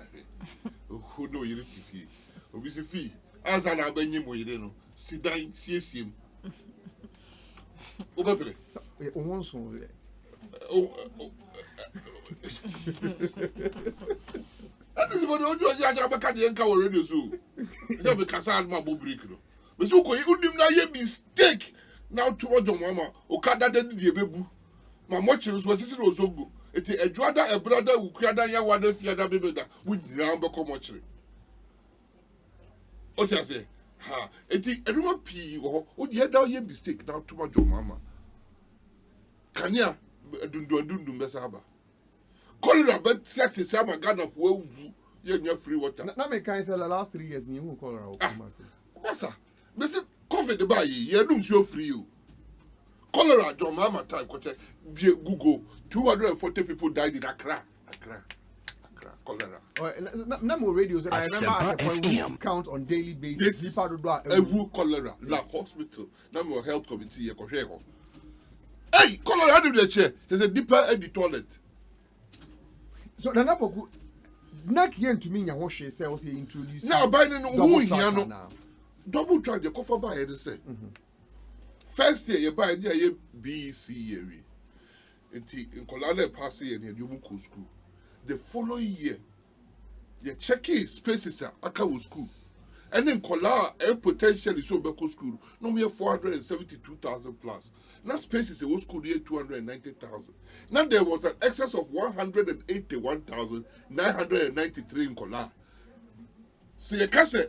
Who know you need to fee? Obi se fee. Answer na benyi mo yire no. Sidan CSM. Obepele. E won so That is what you are back at the anchor radio so. You have a casal mabo break. But so you would not ye mistake now towards your mama. Okada did the babu. My mochers was this was so good. It is a brother who created a water fiada baby that would number come much. What I say? Ha, it is a room P or the other ye mistake now towards your mama. Kanya dundun besaba. Cholera but set is some gun of well you free water. na me kan say the last 3 years ni who cholera o come say. Masa, Mr. COVID the buy ye room so free you. Cholera your mama time Google 240 people died in Accra. Cholera. Na mo radios and I remember at the point we FM. count on daily basis. This People do ewu cholera la hospital. Na mo health committee ye kohwe ho. Hey, cholera do the chair. There's a deeper in the toilet. So na Opoku na kien to me nya ho hwe say o say introduce. Now by no double who track here no. now. Double track the cover by the say. First year you buy the BC year. In Kolana pass year near Yumuku school. The following year, you check spaces at Akawu school. And then Kola potentially so Beko school, no mere 472,000 plus. Now spaces a school year 290,000. Now there was an excess of 181,993 in Kola. So you can say,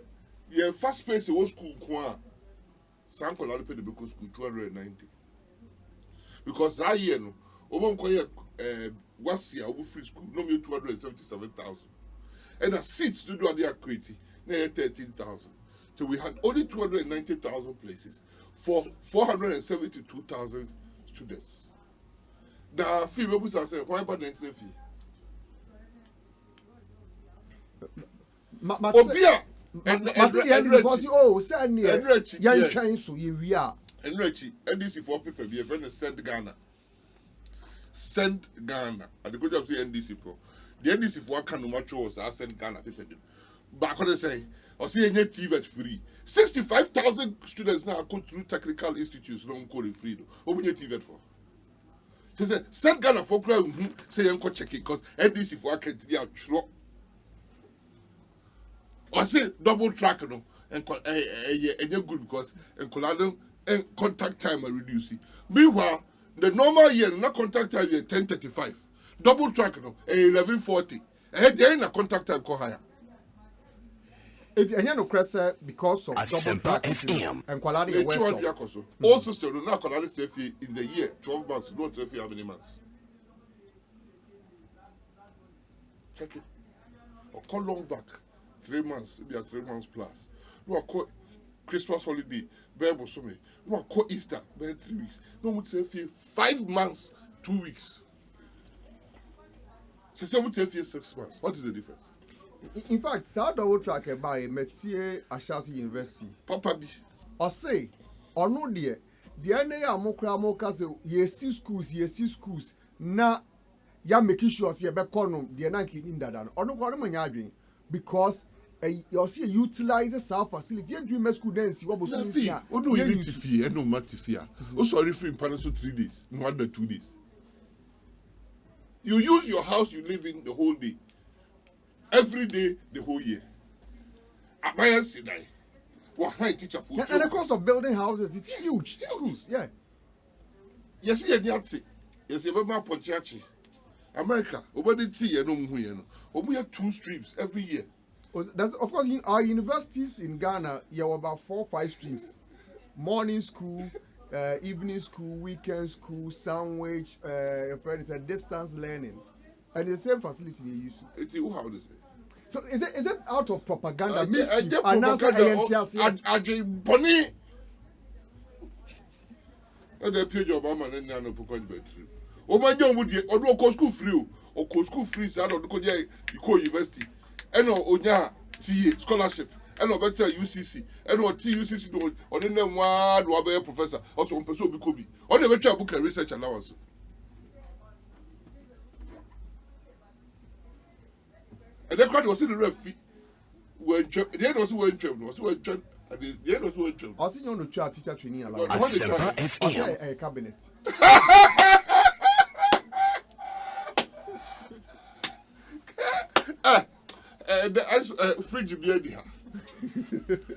your first space was school Kwa. San Kola paid the Beko school 290. Because that year, no, was year free school, no mere 277,000. And the seats to do at the equity, 13,000. So we had only 290,000 places for 472,000 students. The fee we say why about the fee? Obia and oh send me yan train so we are and NDC for people be a friend send Ghana. Send Ghana. And the good job say NDC for. The NDC for can no matter was I send Ghana people do. But what they say, or see any TVET free. 65,000 students now go through technical institutes don't call it free. Open your TVET for. He said, send Ghana for crowd, say you go check it because NDC for can't be out. Or say double track no and you're good because and colliding and contact time are reducing. Meanwhile, the normal year, not contact time is 10:35. Double track no 11:40. There ain't a contact time go higher. It's a no cressa because of double track and quality. All systems do not quality in the year 12 months. Don't tell you how many months. Check it. Or call long back 3 months. Maybe 3 months plus. No, call Christmas holiday. Bible summit. No, call Easter. 3 weeks. No, we tell you 5 months, 2 weeks. So we tell you 6 months. What is the difference? In fact, South double track by Metier Ashasi University. Papa B. Or say, or no dear, the NA Mokra say, yes, schools, na ya making sure see a back corner, the Nanki in that, or no one because you see utilize our facility and dream school dance. What was the what do you need to fear? No matter fear. Oh, sorry for in Panaso 3 days, no other 2 days. You use your house you live in the whole day. Every day, the whole year. Appliance die. What high teacher for? And the cost of building houses it's huge. Schools, yeah. Yes, yes, Ponchiachi. America, over tea and we have 2 streams every year. That's, of course, in our universities in Ghana, you have about 4 or 5 streams. Morning school, evening school, weekend school, sandwich, friends, distance learning. And the same facility they use. It's how they say. So is it out of propaganda? Propaganda. Bonnie. And the page of Obama and Nano Pocon Betri. Oh, my young would you or school free or school free out of the Kodia University. And Onya T scholarship. And no better UCC. And what TUCC do or then one or a professor also on Peso Bikobi. Or the better book and research allowance. And then crowd was in the referee. When the end was when Trump was when Trump. And the end was when Trump. I see you on the chair teacher training allowance. I say a cabinet. The fridge behind her.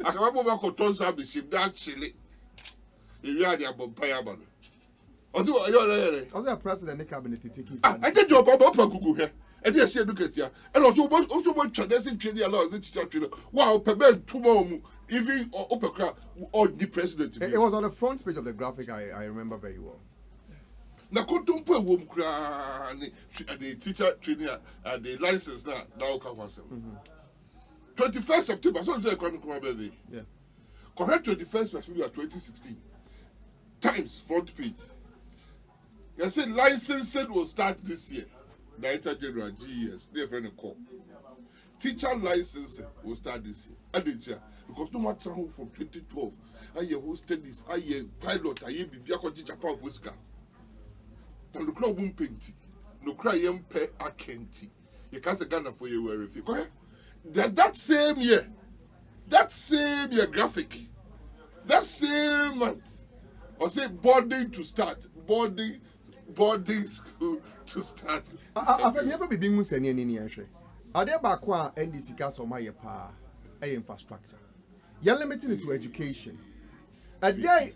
I can remember when I told some the ship that chili. If you had your bumpire man. Also, you're a president in the cabinet taking. I get your Opoku here. And yes, look at you. And also one tradition training allows the teacher trainer. Wow, Pebble tomorrow, even Opoku or the president. It was on the front page of the graphic, I remember very well. Now, Kotumpo womb the teacher training and the license now come once. 21st September, so it's coming birthday. Yeah. Correct 21st September 2016. Times front page. You said licensing will start this year. Director General GES, their friend call. Teacher licensing will start this year. I did because no matter who from 2012, I hosted this, I pilot, I be teacher power for Whisker. And the crowd won't paint. No cry yam pe a kenti. You can't say Ghana for you where if you go. That same year graphic, that same month, or say boarding to start, boarding school to start. I've never been being Musani any answer. Are there back one NDC Castle my pa a infrastructure? You're limiting it to education. At the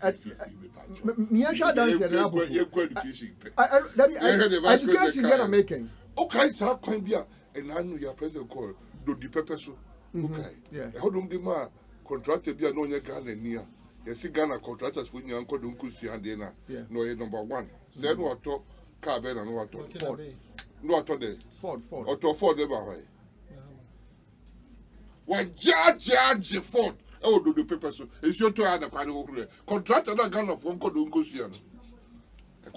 education you are making. Okay, so can be and I know your president call do the pepper so. Okay, yeah. How do you ma contracted be no Ghana near? You see Ghana contractors for your uncle don't kusi and then no number 1. Say no to car bed and what Ford. No to the Ford. Or to Ford ever. What judge Ford? Oh, do the paper so. It's your to other kind of contractor that Ghana for uncle don't kusi and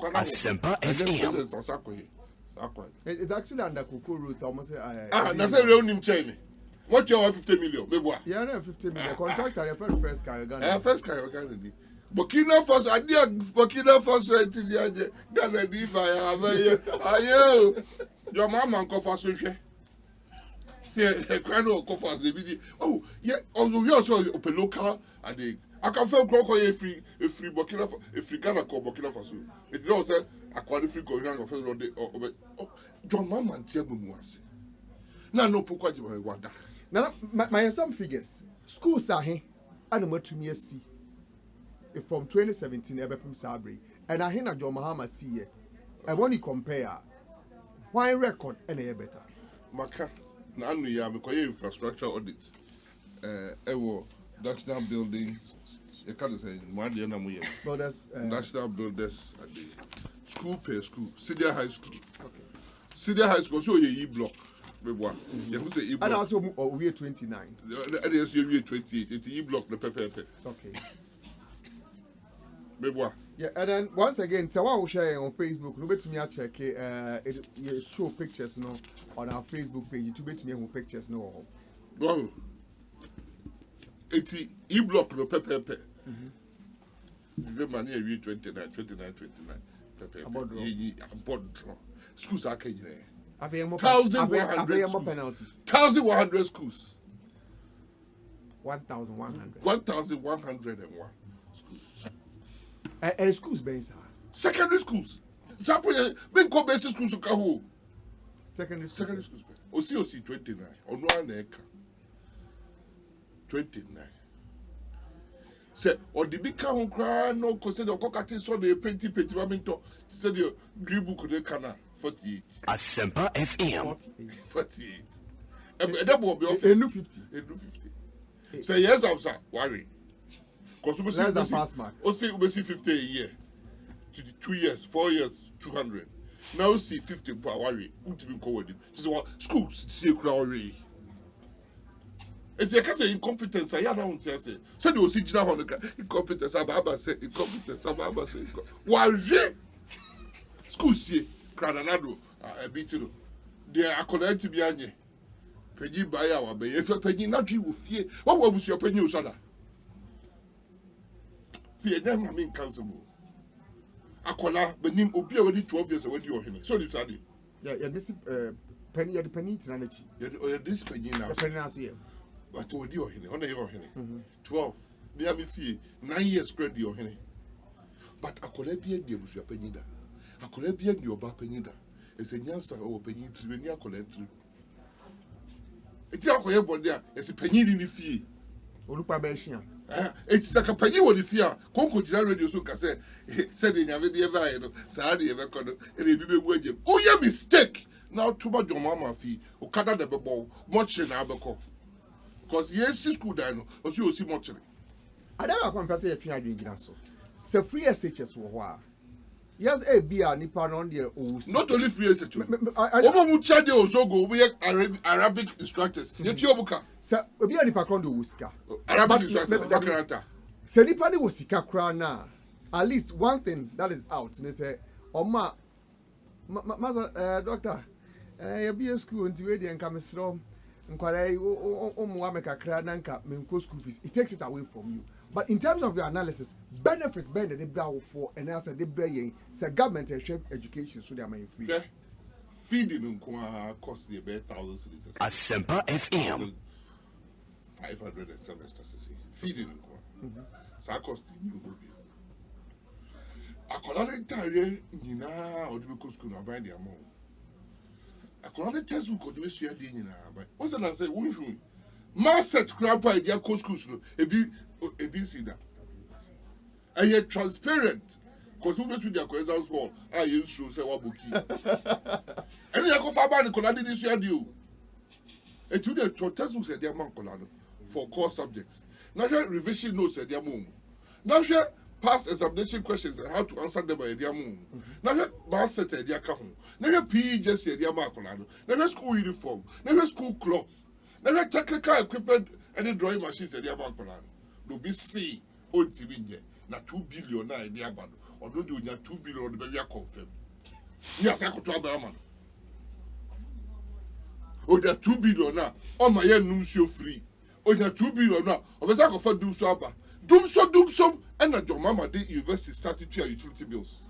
Asempa FM. It's actually under Cocoa Roots. I almost say. That's a real name chain. What you have 50 million? Maybe yeah, no, 50 million. Contractor, your first car, Ghana. First car, Ghana. Burkina Faso, I did Burkina Faso until the Ghana. If I have your mama and Faso. See, a crown of Kofas, the video. Oh, yeah, also, we also open local and they. I can find Crocodile a free Burkina Faso, a free Ghana called Burkina Faso. It's also a quality going on of John Mama and Tiago Muas. Now, no Poco Wanda. Now, my some figures. Schools are here, and what to me see. From 2017, Ebepim Sabri, and I hear John Mahama see. I want to compare. Why record any better? Maka, now we have a infrastructure audit. National buildings. You can't say one year now. Well, that's national builders at the school per school, senior high school. okay. Senior high school, so you E-block. One. You say E-block. And also, we are 29. And yes, you are 28. It's E-block, the pepper. Okay. Yeah, and then once again, so I will share on Facebook. You bet me I check you show pictures no on our Facebook page. You bet me pictures no. Wow. It's E-block, the pepper. December 29. About schools are Kenya. 1,100 penalties. 1,100 schools. 1,100. 1,101 schools. Schools based. Secondary schools. Big basic schools to Kahu. Secondary schools. OC 29. On one acre. 29. Say, or the big cow cry no consider cockati so the penty mamento said your green book de cana 48. Asempa FM. 48. And that will be off 50. Say yes, I'm sorry. Worry. Because we see the pass mark. We see 50 a year. 2 years, 4 years, 200. Now see 50 per worry. Who's been called? This is what schools see crowd. It's a case of incompetence. I don't say. So they will see on the incompetence. Ababa say incompetence. Ababa say why school see Crananado a bit. They are connected behind you. Penny buy our bay. If a penny not you will fear. What was your penny, Usada? Fear them, I mean, councilable. Akola, but name will be already 12 years away. You're here. So this are yeah, this penny at the penny to this penny now. The penny now, yeah. But what you're here, on your here. 12. Near me fee 9 years credit your here. But Akola be a dear with your penny. Akola be a your bar penny. It's a yansa or penny to be near collector. It's a coy board there. It's a penny in the fee. It's like a penny on the fear. Conco radio soon say, said in a video, Sadi ever could a baby wager. Oh, yeah, mistake. Now, too much your mama fee, or cut out the bubble, much in Abaco. Because yes, school dino, or you see much. I never compensate a try doing so. So free SHS were. Yes, a beer nippon on the not only free SHS. I would chat the Ozogo, we have Arabic instructors. Yet your book. Sir, a beer nippon do Wuska. Arabic instructors, Bacarata. Senipani was Sika Crana. At least one thing that is out. And they say, oh, Master Doctor, a beer school until ready and come strong. It takes it away from you. But in terms of your analysis, benefits bend the brow for and answer the brain, say government and education so they are free. Feeding cost the about 1,000 citizens. Asempa FM. 500 semesters to see. Feeding so cost the new hobby. I call it entire Nina or the school now by the amount. I call it textbook or the way you are doing now. What's that I say? Won't you? Mass set grandpa idea schools a bit see that. And yet transparent. Because who makes with their questions wall? I use to say what bookie. And you go far by the Coladi this year do. And to the textbooks at their man Colado for core subjects. Now revision notes at their mom. Now past examination questions and how to answer them at their mom. Now mass set at their kahun. Now PE just at their man Colado. Now school uniform. Now school clothes. Now technical equipment and the drawing machines at their man Colado. No be see on TV. na 2 billion na ide abado odo de onya 2 billion de be confirm ni asakoto abarama onya 2 billion na o ma ye num so free onya 2 billion na obesa ko fa dum so aba dum so and na your mama dey university started to utility bills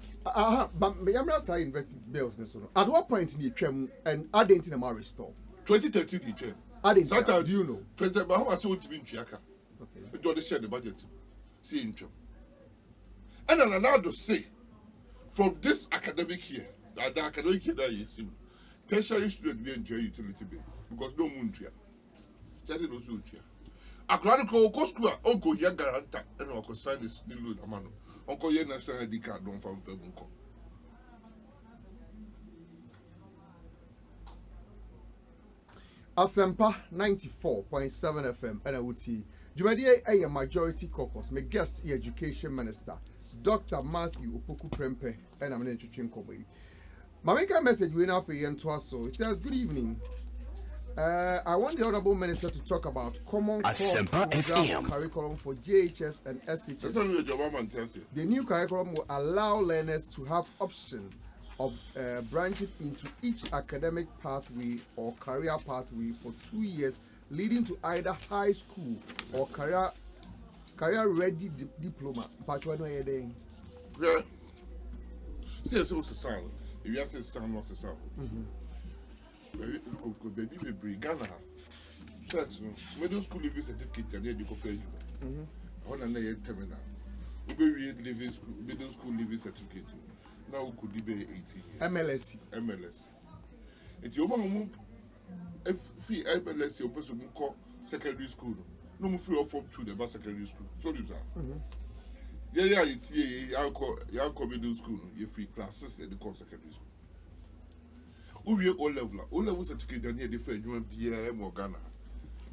but me yamra say university bills ne so no at what point ni twam and identity na ma restore 2013 the chair identity do you know President Bahama say what be ntuaka okay do they share the budget see in twam and an another say from this academic year the academic year that you see tertiary student be enjoy utility bill because no muntia that is also ntua akwara ko school onko here guarantor and onko sign this the load amano onko here national ID card don fa mfa nko Asempa 94.7 FM and I would see Jumadi a majority caucus my guest education minister Dr. Matthew Opoku Prempeh and I'm an introduction Kobe. Mamika message we now for you and so it says good evening. I want the Honorable Minister to talk about common core program curriculum for JHS and SHS. That's not your mama and tells you. The new curriculum will allow learners to have option of branching into each academic pathway or career pathway for 2 years, leading to either high school or career-ready diploma. But what are you doing? Yeah. See, it's a sound. If you say sound, what's the sound? Baby, Ghana. Middle school living certificate and then you compare you. On another terminal. We living school, middle school living certificate. Now we could be 18 years. MLS. It's your mom. If free MLS, your person call secondary school. No free or form 2 the secondary school. So you yeah, you call middle school. You free classes they call secondary school. We O level certificate and here they fair you BM or Ghana.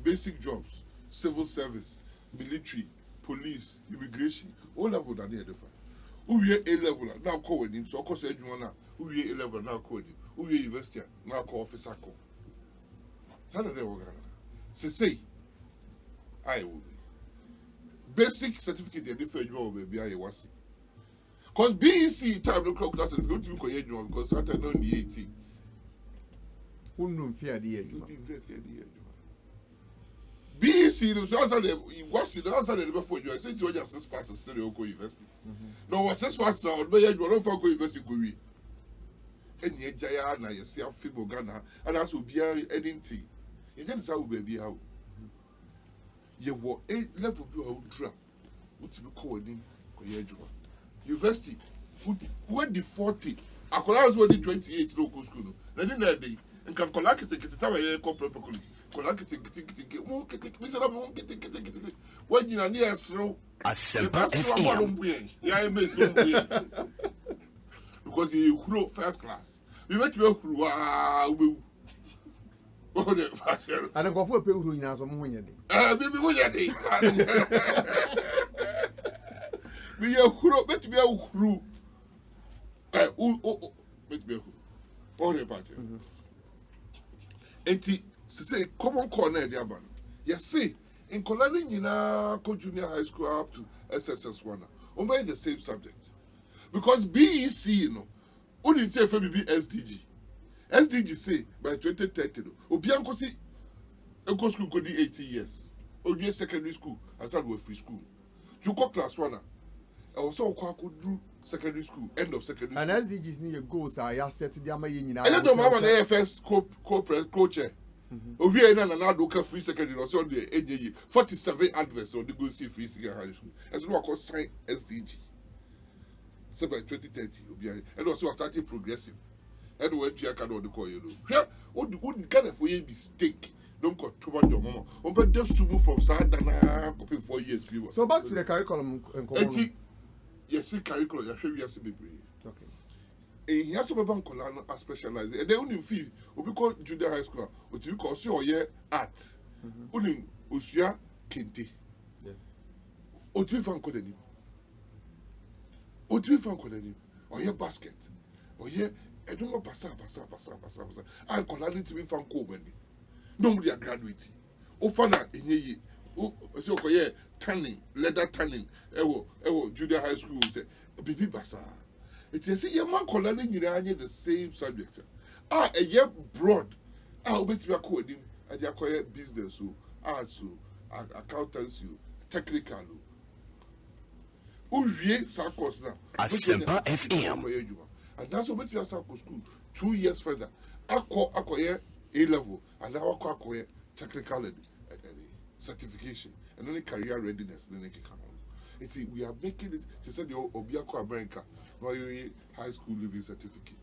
Basic jobs, civil service, military, police, immigration. O level than here they fair. We A level now call him. So of course everyone we A level now call him. We university now call officer call. Saturday or Ghana. Say I will be. Basic certificate they fair you baby I was. Because BEC time no clock that's going to be called because Saturday no 18. Unum fear the age. BC, the answer the answer before you. I said you just 6 passes still go university. No, was 6 passes out, but you don't go university go we. And ye jaya na ye see Fibo Ghana, and as will be anything. You can say baby how. Ye were 8 level blue out drop. What to be called in university. Who the 40? I could also the 28 local school. Then in that day. And can collect it to tell you properly. Collect it, when you are near so. Yeah, I miss because you grew first class. You went to through. And I go for a people who know some money. Baby, what you be a crew, bet me a crew. Bet me a crew. All about it. Enti say common corner the aban. Yes, see, in Colani Nina junior high school up to SSS1, only the same subject. Because BEC, you know, only say for be SDG. SDG say by 2030, Obianco see a school could be 80 years. Only secondary school, as I was free school. You go class 1. I was so could do secondary school, end of secondary school. And SDGs need goals are set to the Amayin. I don't know, Mama, the AFS co-chair. We are in an free secondary or so the 47 adverts or the go see free secondary school. As well as sign SDG. So by 2030, and also starting progressive. And when you can the call you know. Wouldn't kind of way mistake. Don't got too much your mama. But just move from Sadana copy 4 years people. So back to the curriculum. Yes, curriculum. You should be okay. He has to be bank a specialized. And then only feel we call junior high school. What you call see or art. Only Usia Kente. What you find calling him? What you find calling him? Or your basket. Or yeah, I don't know passa. I'm calling to be found common. Nobody are graduating. Ofana in ye so koye tanning, leather tanning. Ewo junior high school say bibi basa. It is your man calling you the same subject. A year broad. Obetimi akọ edim. Ade akoye business so, arts so, accountancy, technical. Uwie sa course na. Asempa FM. And that's what we school 2 years further. Akoye A level and now akoye technical certification and only career readiness. We are making it. She said the Obiako America, high school living certificate.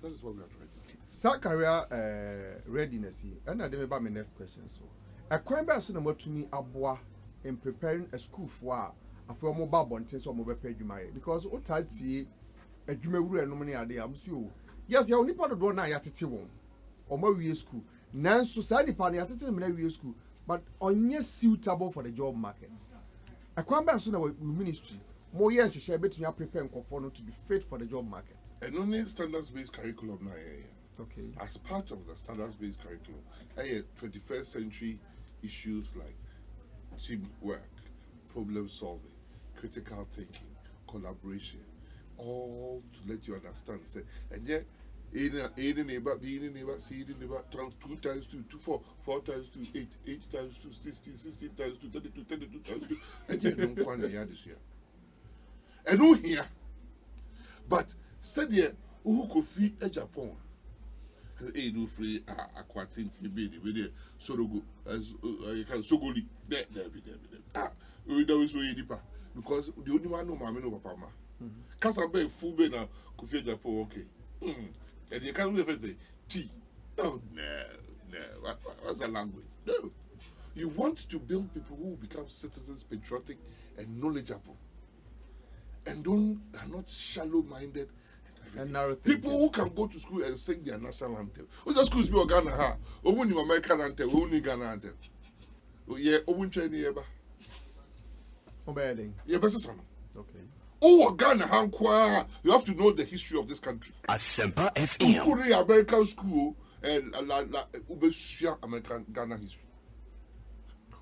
That is what we are trying to do. Sa career readiness. And I remember my next question. So, a crime person number to me aboa in preparing a school for a former babon so mobile pay you my because what I see a jumewuru and money are there. I'm sure. Yes, you only part of the night at one or more school. Nan society party at the school, but only suitable for the job market. A crime person with ministry. More years share between your prepare and conform to be fit for the job market. And only standards-based curriculum now. Okay. As part of the standards-based curriculum, 21st century issues like teamwork, problem solving, critical thinking, collaboration, all to let you understand. Say, and yet, A the neighbor, B the neighbor, C the neighbor, 2 times 2, 2, 4, 4 times 2, 8, 8 times 2, 16, 16 times 2, 32, 32 times 2, and yet, no one here this year. And who here? But said here, who could feed a Japan? No free aquatinti baby with the sorogo as you can sogoli there we don't so deeper because the only one no mammy no papa. Casabe full be now could feed Japan okay. And you can't live say tea. Oh no, what's a language? No. You want to build people who become citizens, patriotic and knowledgeable. And are not shallow-minded. And people who can go to school and sing their national anthem. What's the schools be Ghana ha? Only American anthem, only Ghana anthem. Oh yeah, only Chinese eba. Obeying. Yeah, best son. Okay. Oh Ghana ha you have to know the history of this country. Asempa FM. School American school and American Ghana history.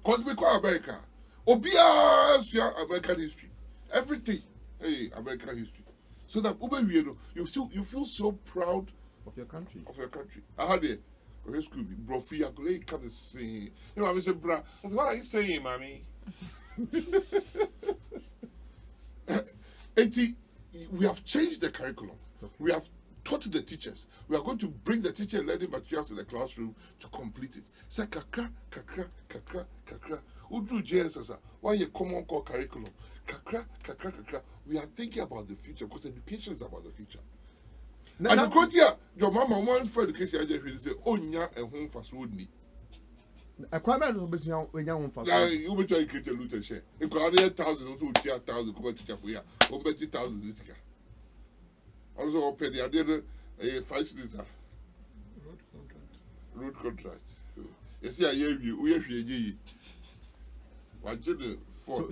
Cause we call America. Obia American history. Everything. Hey, American history. So that you feel so proud of your country. I had a school bro free I can't say. You know, I said, bra. I said, what are you saying, mommy? We have changed the curriculum. Okay. We have taught the teachers. We are going to bring the teacher learning materials in the classroom to complete it. Say kakra. Udu JSS. Why a common core curriculum? Kakra. We are thinking about the future because education is about the future. And the quote here, your mama wants for education. I just say, oh, yeah, and home for Swodney. A crime when young for you will try to create a looter share. In Korea, thousands, also 1,000 go teacher for you, or 20,000 this year. Also, open the other 5 cities. Road contract. You see, I hear you. We have you.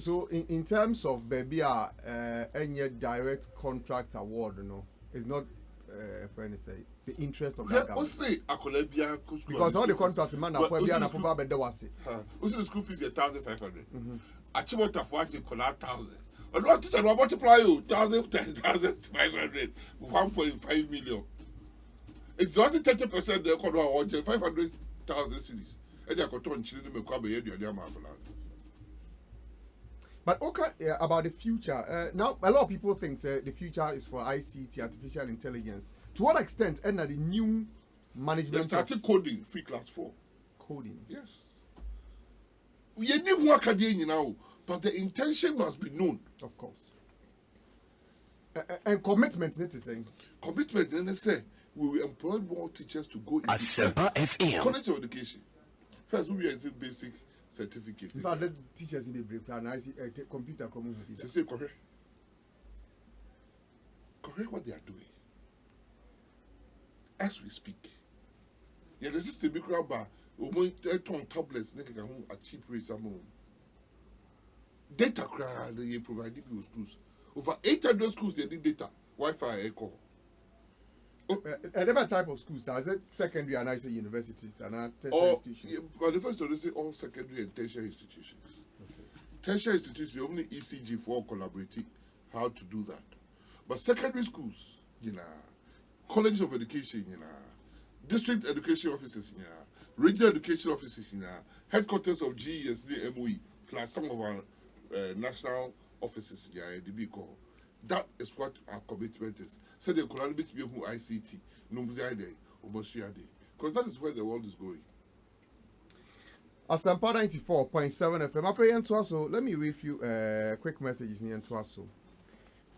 So in terms of baby any direct contract award, it's not for any say the interest of that government. Because all the contracts man are probably an approval by the wasi. The school fees is 1,500. Achievement of what you call 1,000. And what teacher will multiply you 1,500, 1.5 million. It's just 30% they call 500,000 cities. And they are controlling children in the But okay, about the future. Now, a lot of people think the future is for ICT, artificial intelligence. To what extent? And the new management. They started coding, free class 4. Coding. Yes. We need work again now, but the intention must be known. Of course. And commitment, need to say. Commitment, then they say we will employ more teachers to go into Asempa FM. quality education. First, we are in basic certificate. In fact, the teachers in the break plan, I see a computer coming with it. Say correct. Correct what they are doing. As we speak. Yeah, the system be crab bar. We tablets, they can a cheap rate. Data crowd they provide people schools. Over 800 schools they need data, Wi-Fi, echo. different type of schools. Is it secondary and I say universities and tertiary All, institutions? but the first one is all secondary and tertiary institutions. Tertiary institutions, you only ECG for collaborating how to do that. But secondary schools, colleges of education, district education offices, regional education offices, headquarters of GES, the MOE, plus some of our national offices, that is what our commitment is. So they collaborate with ICT, because that is where the world is going. Asampa 94.7 FM. After Yentuaso, let me read you quick messages in Yentuaso.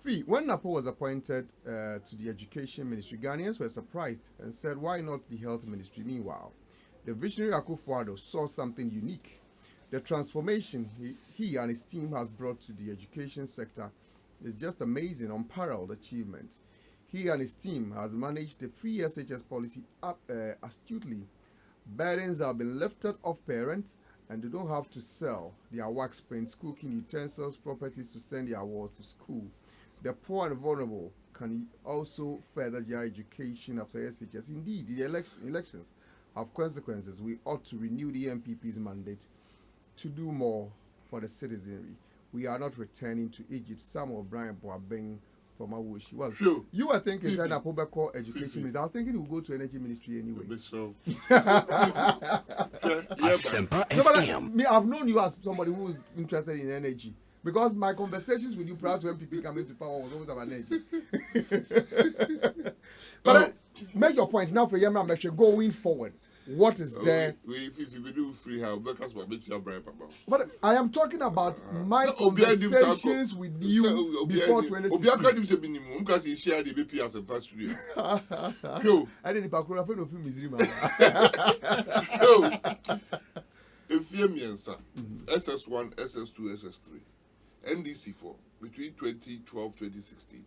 Fee, when Napo was appointed to the Education Ministry, Ghanaians were surprised and said, why not the Health Ministry? Meanwhile, the visionary Akufo-Addo saw something unique. The transformation he and his team has brought to the education sector is just amazing, unparalleled achievement. He and his team has managed the free SHS policy astutely. Burdens have been lifted off parents, and they don't have to sell their wax prints, cooking utensils, properties to send their awards to school. The poor and vulnerable can also further their education after SHS. Indeed, the elections have consequences. We ought to renew the MPP's mandate to do more for the citizenry. We are not returning to Egypt. Some of Brian Boabeng from Awushi. Well, Sure. you were thinking that Apobeko Education Ministry. I was thinking he would go to Energy Ministry anyway. So, Asempa No, but FM. me, I've known you as somebody who is interested in energy. Because my conversations with you prior to MPP coming to power was always about energy. But make your point now for Yamra Meshe going forward. What is there? if you do free how because my bitch are bribe about. But I am talking about my So, conversations with you before 2016. Obiaka say minimum because he share the BP as a past studio. Yo, I didn't pakura for no film is if you me answer SS1, SS2, SS3, NDC4 between 2012-2016,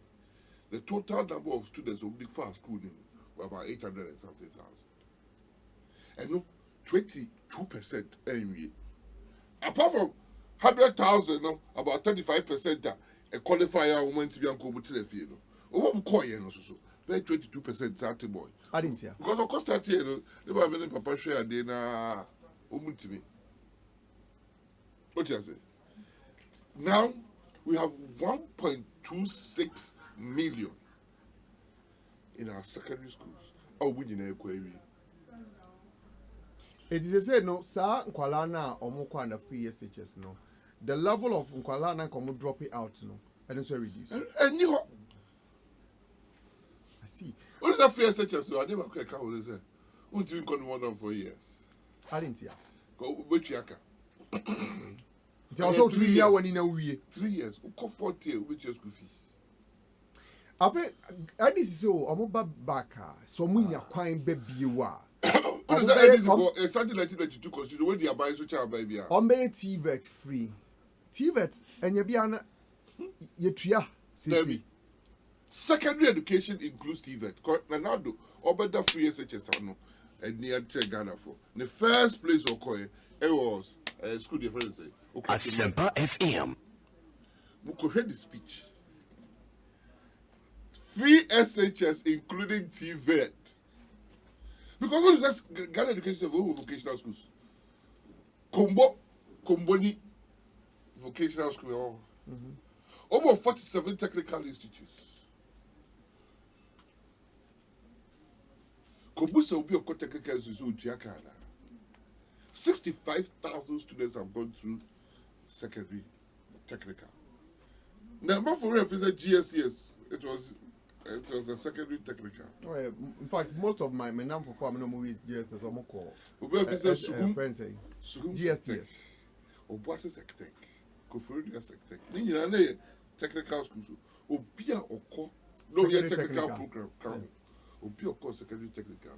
the total number of students who be fast schooling were about 800 and something thousand. And no, 22% anyway. Apart from 100,000, no, about 35% a qualifier woman to be uncle to the field. Over Koya, no, so, but 22% starting boy. I didn't hear. Because of course, that year, they were many papa share dinner, woman to me. What you say? Now we have 1.26 million in our secondary schools. Oh, we need a query. It is said no, sir, Nkwalana or Moko and the free SHS, no. The level of Nkwalana come drop it out, no. And it's very reduced. And you, I see. what is that free SHS? I never quite can't say. Won't you come more than 4 years? I didn't hear. Go, which yaka? It also 3 years when in a way. 3 years. Go 40, which your school fees. I think, and this is so, I'm about back, so Munya Quine baby you are. What is that? It started 1992 constitution when they are buying such a baby. Ombe TVET free. TVET, and Yabiana, Yetria, Sisi. Secondary education includes TVET. Nanado, Obeda free SHS, and near Ghana for. The first place of Koye, it was school difference. Asempa FM. We heard the speech. Free SHS, including TVET. Because what is that Ghana education for vocational schools? Komboni vocational school. Over 47 technical institutes. Kombusa will be a technical institute. 65,000 students have gone through secondary technical. Number for reference is GSTS. It was a secondary technical. Oh, yeah. In fact, most of my name for farming movies GSS or Moko. Friends say GSTS. Or what is sectech? Koforidia sectech. Then technical schools. Obia Oko. No, yeah, technical program. Obia Oko secondary technical.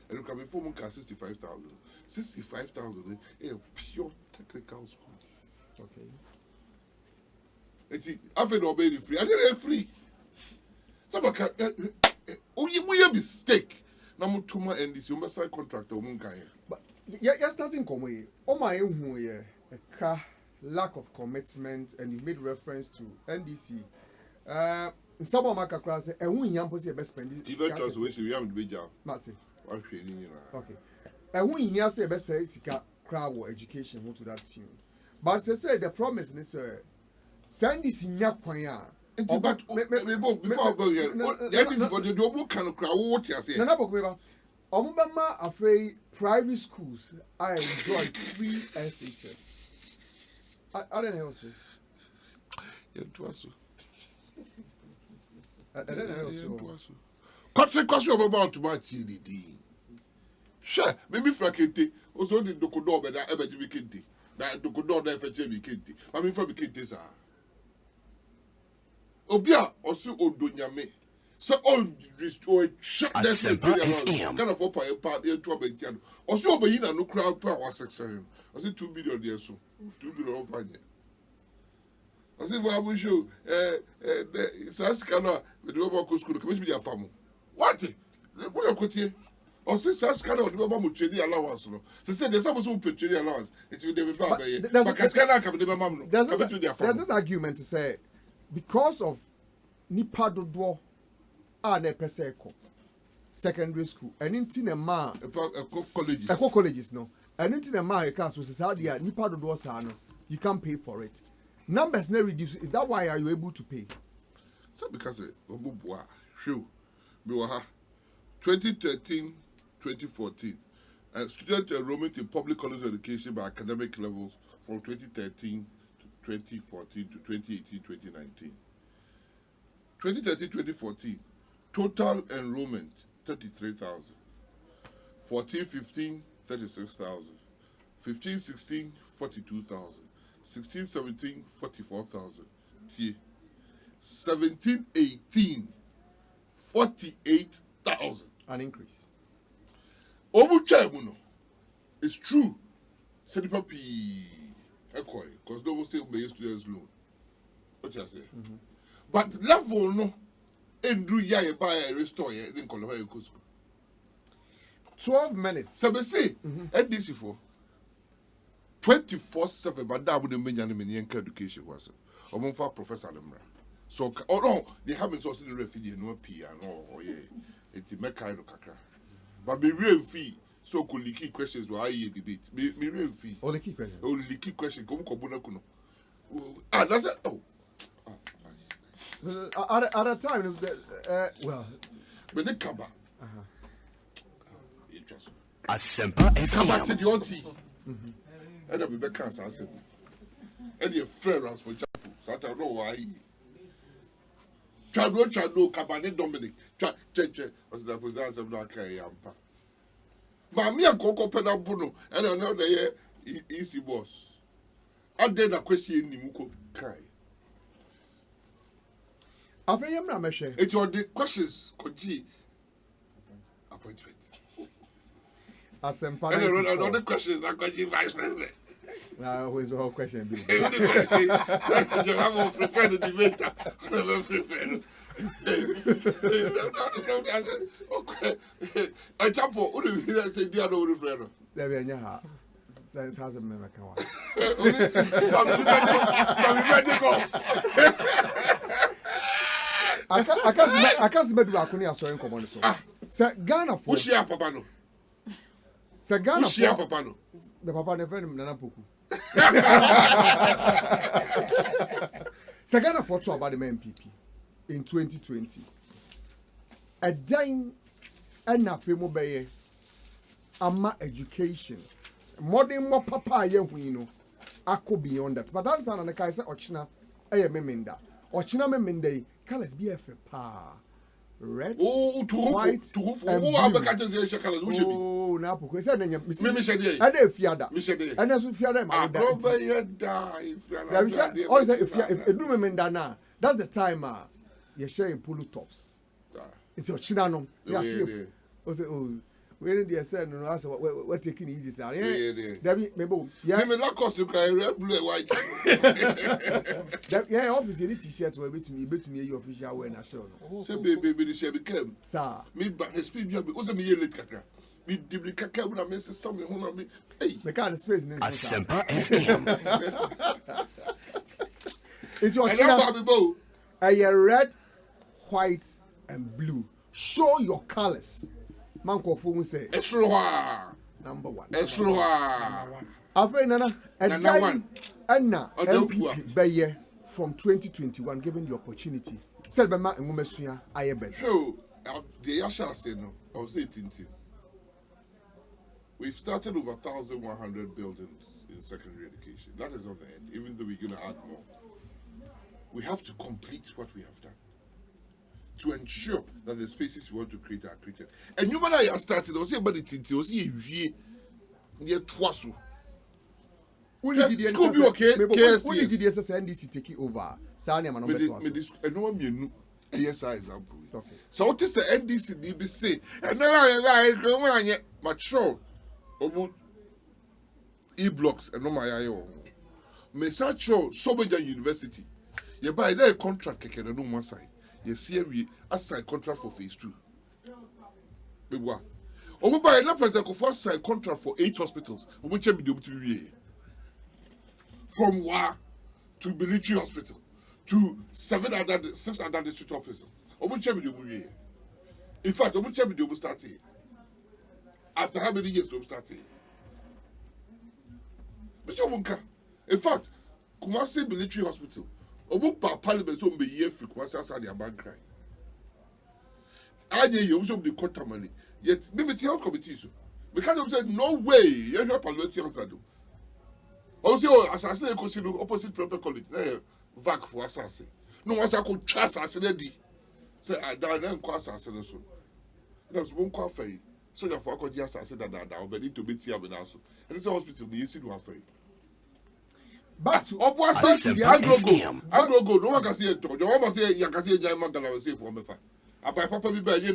And you can be forming 65,000. 65,000 is a pure technical school. Okay. I feel obey the free. I didn't free. Somebody can. We have mistake. Now, Mutuma and this, you must sign contract or Munkai. But you're starting come oh my own a car lack of commitment, and you made reference to NDC. some of my kakra say and we yam say best spend it even just we have the big job Marty okay and we here say best say sika crowd education to that team but say the promise is send this nya kwan a but before go here that is for the double can crowd what you say na bokwe Omubama afei private schools I enjoy free SHS. I don't know. You do also. I don't know. Consequence about to my TDD. Sure, maybe Frakete also the Dokodo better ever to be kinty. That Dokodo never to be kinty. I mean, from the kinties are. Obia also Odunyame. So all destroy shut that kind of upper part here to a also be in a no crowd power section. I said 2 billion there so 2 billion of fine. I said for our show the Saskana with the Opoku school commission be a farm. What? What are you or since Saskana or the Baba training allowance. So said there's supposed to pay training allowance. It's with the Baba. But Cascana come to the Mamma. There's this argument to say because of Nipa Dodo. Na pese ko secondary school and in a ma colleges no and in a ma class so say dia nipa dodo sa no you can't pay for it numbers na reduce is that why are you able to pay so because obuboa show be wa 2013 2014 and student enrollment in public college education by academic levels from 2013 to 2014 to 2018 2019 2013-2014 total enrollment 33,000. 14-15 36,000. 15-16 42,000. 16-17 44,000. 17-18 48,000. An increase. Obuchamuno. It's true. Say the papi ekoi because no one still pay students loan. What you say? But level no. Endru ya ye buy a restore ye didn't call her school. 12 minutes. So we say at this for 24/7 but that would mean any education was. For Professor Lemra. So oh no, they haven't also the refugee no PR no yeah. It's make kind of kaka. But be real fee so could the key questions were I debate. Me real fee. Only key question. Only key question come kuno. Ah that's it. Oh. At a time, well, but they come back. Asempa Come back to FM. the OT. And I'll be back cancer. And your friends for Japan. So I don't know why. Chado, Cabane Dominic. Che. Was the possessor of Naka Yampa. Mammy and Coco Pedabuno. And I know the easy boss. I did a question in Muko Kai. It's your questions, Koji. Appointment. Asempa. And I know the questions that Koji Vice President. Now, who is the whole question? You have prepared the debate. Never prepared. Okay. I jump for who do you say? Dear, no friend. There be a since has a member. I can't see bedu akuni aso en common so. Se Ghana for. Who share papa no? Se Ghana Who share for. papa no? The papa never nana poku. Se Ghana for to about the MPP in 2020. A dime and na femo beye ama education. Modern more papa ye no. Ako beyond that. But that's an kai say ochina eye memenda. Ochina memenda colors BF pa. Red, white, and blue. Oh, now because I didn't miss me. I didn't fear that. And as if you are them, I if you do remember now, that's the time you're sharing polo tops. It's your chinano. Oh, when they said, no, I said, we're taking easy, sir. Yeah, maybe that cost to cry red, blue, white. Yeah, obviously, the t-shirt will be to me, your official wear, and I show. Say, baby, the shall become, sir. Me, but his speed, because I'm a year late, Kaka. Me, the Kaka, when I miss something, who I mean, hey, the kind of space in Asempa FM. It's your chin. A red, white and blue. Show your colors. Manko Fung say Esroa. number one. Esroa. After Nana, and Nana one. Anna Odofua. MPP Baye from 2021, given the opportunity. Selbema and Mumesuya, I bet. So, the Yasha say no, I was 18. We've started over 1,100 buildings in secondary education. That is not the end, even though we're going to add more. We have to complete what we have done to ensure that the spaces we want to create are created. And you and I started, I was saying about the tinti, I was saying, near Twasu. School be okay, When did the NDC take it over? Sanya And no one yes, example. Okay. So what is the NDC DBC? And now I mature about e-blocks and no my IO. Mesacho Sobeja University. You buy a contract keke no one side. You see we assign contract for phase 2. Big one. Omo buy na president go for sign contract for 8 hospitals. Omo check be to be from Wa to military hospital to 6 other district hospitals. Omo check be to in fact, Omo check be to start here. After how many years to start here? Mr. Omunka. In fact, Kumasi Military Hospital, Omu Parliament so be year free Kumasi outside their bank cry. I did you also the quarter money. Yet, maybe the health committee so. We can't say no way. You have parliamentary answer do. Also, assassin consider opposite Prempeh College. Vac for assassin. No one's I could trust assassin. Say I died and cross assassin so. That's one call for you. So therefore, I could just say that but need to be here with us. And this hospital be easy to have for you. Back to Agrogo, no one can see it. No one can say you can see a giant man say for me. About Papa be by you.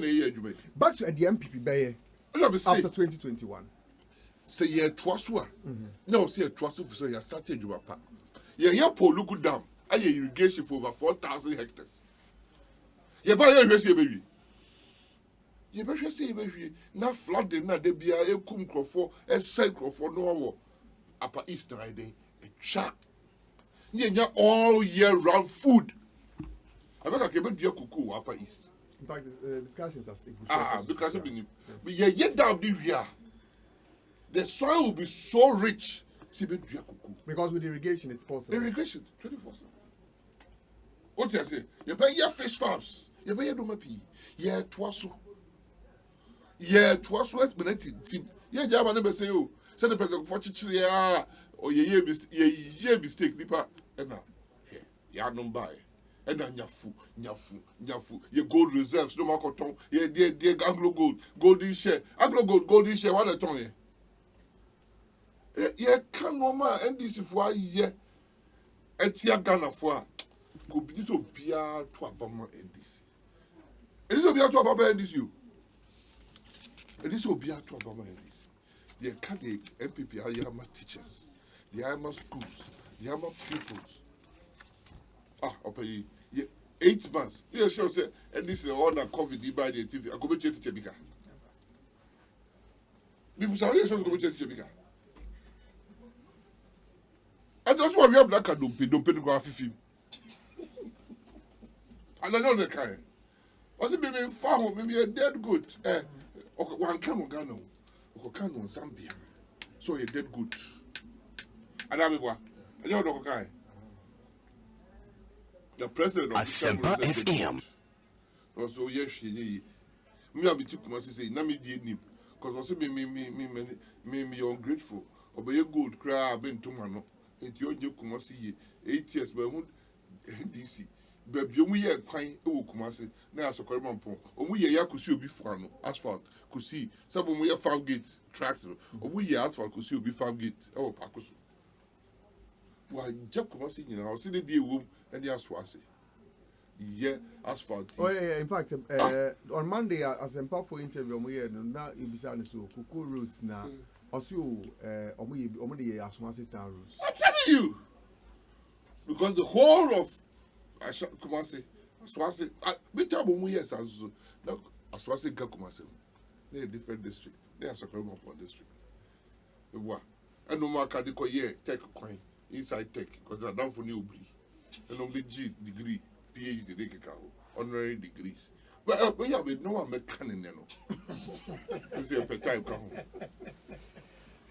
Back to the MPP Baye after 2021. Say ye twaswa. No, say a twasu for so you started your pa. Ye Poluku Dam. I irrigation for over 4,000 hectares. Ye buy your baby. You better say, baby, not flooding, not the beer, a cum crofo, a cycle for no upper East Friday, a chap. Yeah, all year round food. I bet I can make your cuckoo upper East. In fact, discussions are still because of the but yet down here. The soil will be so rich. Because with irrigation, it's possible. Irrigation, 24/7. What do I say? You buy your fish farms. You buy your domapi. Yeah, twasu. Yeah, twas west beneath team. Yeah, Java never say you. Send the president for chichia or ye mistake, Nipa. And now, yeah, no buy. And then nyafu. Your gold reserves, no more cotton. Yeah, dear Anglo gold, golden share. Golden share, what a tongue. Yeah, can no man, and this is why, yeah, at Tia Ghana for could be to be a to Abama and this. It is a be a to Abama and this you. And this will be a to Obama and this. They can the MPP, the Yama teachers, the Yama schools, the Yama pupils. Okay, 8 months. Yeah, sure, say, and this is all that COVID by the TV. I go to Chebika. People say, yes, go to Chebika. And that's why we have black and don't pay to go half film. And I know the kind. I said, maybe farm, maybe a dead good. One can on Ghana, or can on Zambia. So you're dead good. And I mean, I don't know, guy. The president of Asempa FM. Also, yes, me, I be too much to say, Nami did him. Because also, me ungrateful. Or be a good cry, I've been to Mano. It's your new Kumasi, 8 years, but DC. But you we are quite Kumasi, now so Corman. Or we are Kusu before asphalt, Kusi, some we are farm gate, tractor, or we are asphalt Kusu be farm gate, or Pacusu. Why, Jack Kumasi, you know, I'll see the dear womb and the Aswasi. Yeah, asphalt. Oh, yeah, in fact, on Monday, as a powerful interview, we had now you be saying so, Kuku routes now. Also, Omuni Aswasi town routes. I'm telling you! Because the whole of Kumasi, Aswasi, we tell them yes, as now Aswasi Kumasi, they're different district. They are Sakarama district. And no more can they call tech coin inside tech because they're down for new and only G degree, PhD, they can go. honorary degrees. But we have no one mechanic. You see, per time come.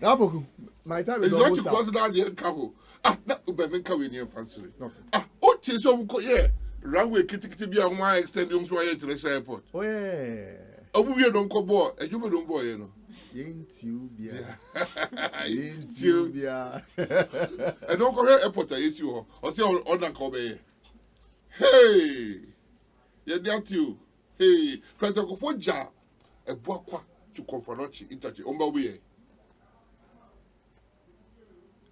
Opoku, my time is It's not almost to up. consider the encounter. Not to be mechanic in fancy. Oh, tis so yeah. Runway kitty be on my extending to the airport. Oh yeah. Oh, we don't go boy, and you don't boy, you know. Yintubia. And don't go airport, I use you or say on that Kobe. Hey, yeah, that's you. Hey, President Kofoja, a boakwa to Konfanochi, Itachi, on my way.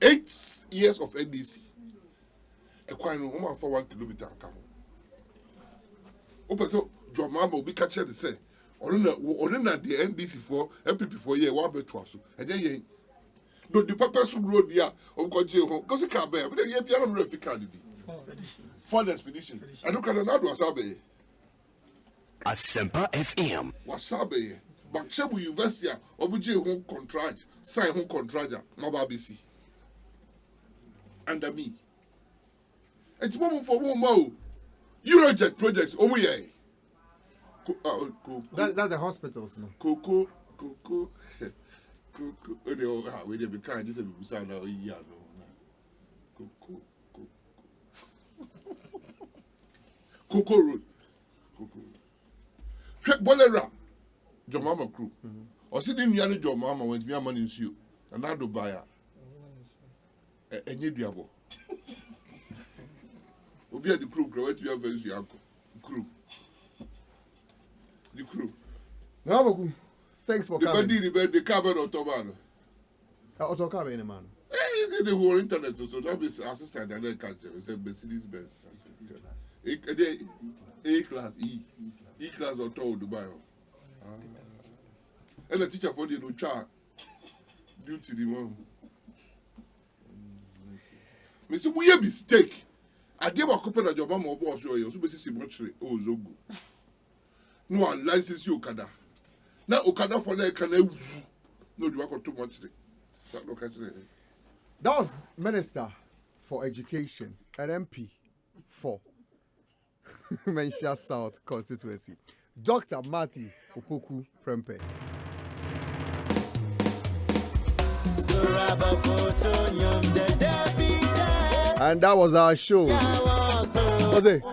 8 years of NDC. A quite no woman for 1 kilometer. Open so, your mama will be catching the say. Or not the NDC for MPP for year, 1 bit was. And then, but the purpose of road here, on Conjo, because it can't bear, but then you have a refugee candidate. For the expedition. I don't know another wasabi. Asempa FM. Wasabi. But Chebu University, Obuji home contract, sign home contract, Mababisi. Under me. It's moment for one more. Eurojet projects, oh yeah. That's the hospitals, no? Coco. We didn't be kind. This is a no. Coco Road. Check Bolera. Your mama crew. Or sitting near your mama when your money is you. And I do buy her. And you diabo. We'll be at the crew. Create your face, your crew. The crew. No, Opoku, thanks for coming. The cabin of Tomano. Auto cabin, man. It's the whole internet, so that is assistant and then catch it. It's a Mercedes Benz. A class, E class or told Dubai. And the teacher for the no child due to the one. Miss, we have mistake. I gave a couple of your mom or boss, you're supposed to much. Oh, so good. No one license you, Okada. Now, Okada for that can no, you work too much. That was Minister for Education and MP for Menchia South constituency, Dr. Matthew Opoku Prempeh. And that was our show. Was it?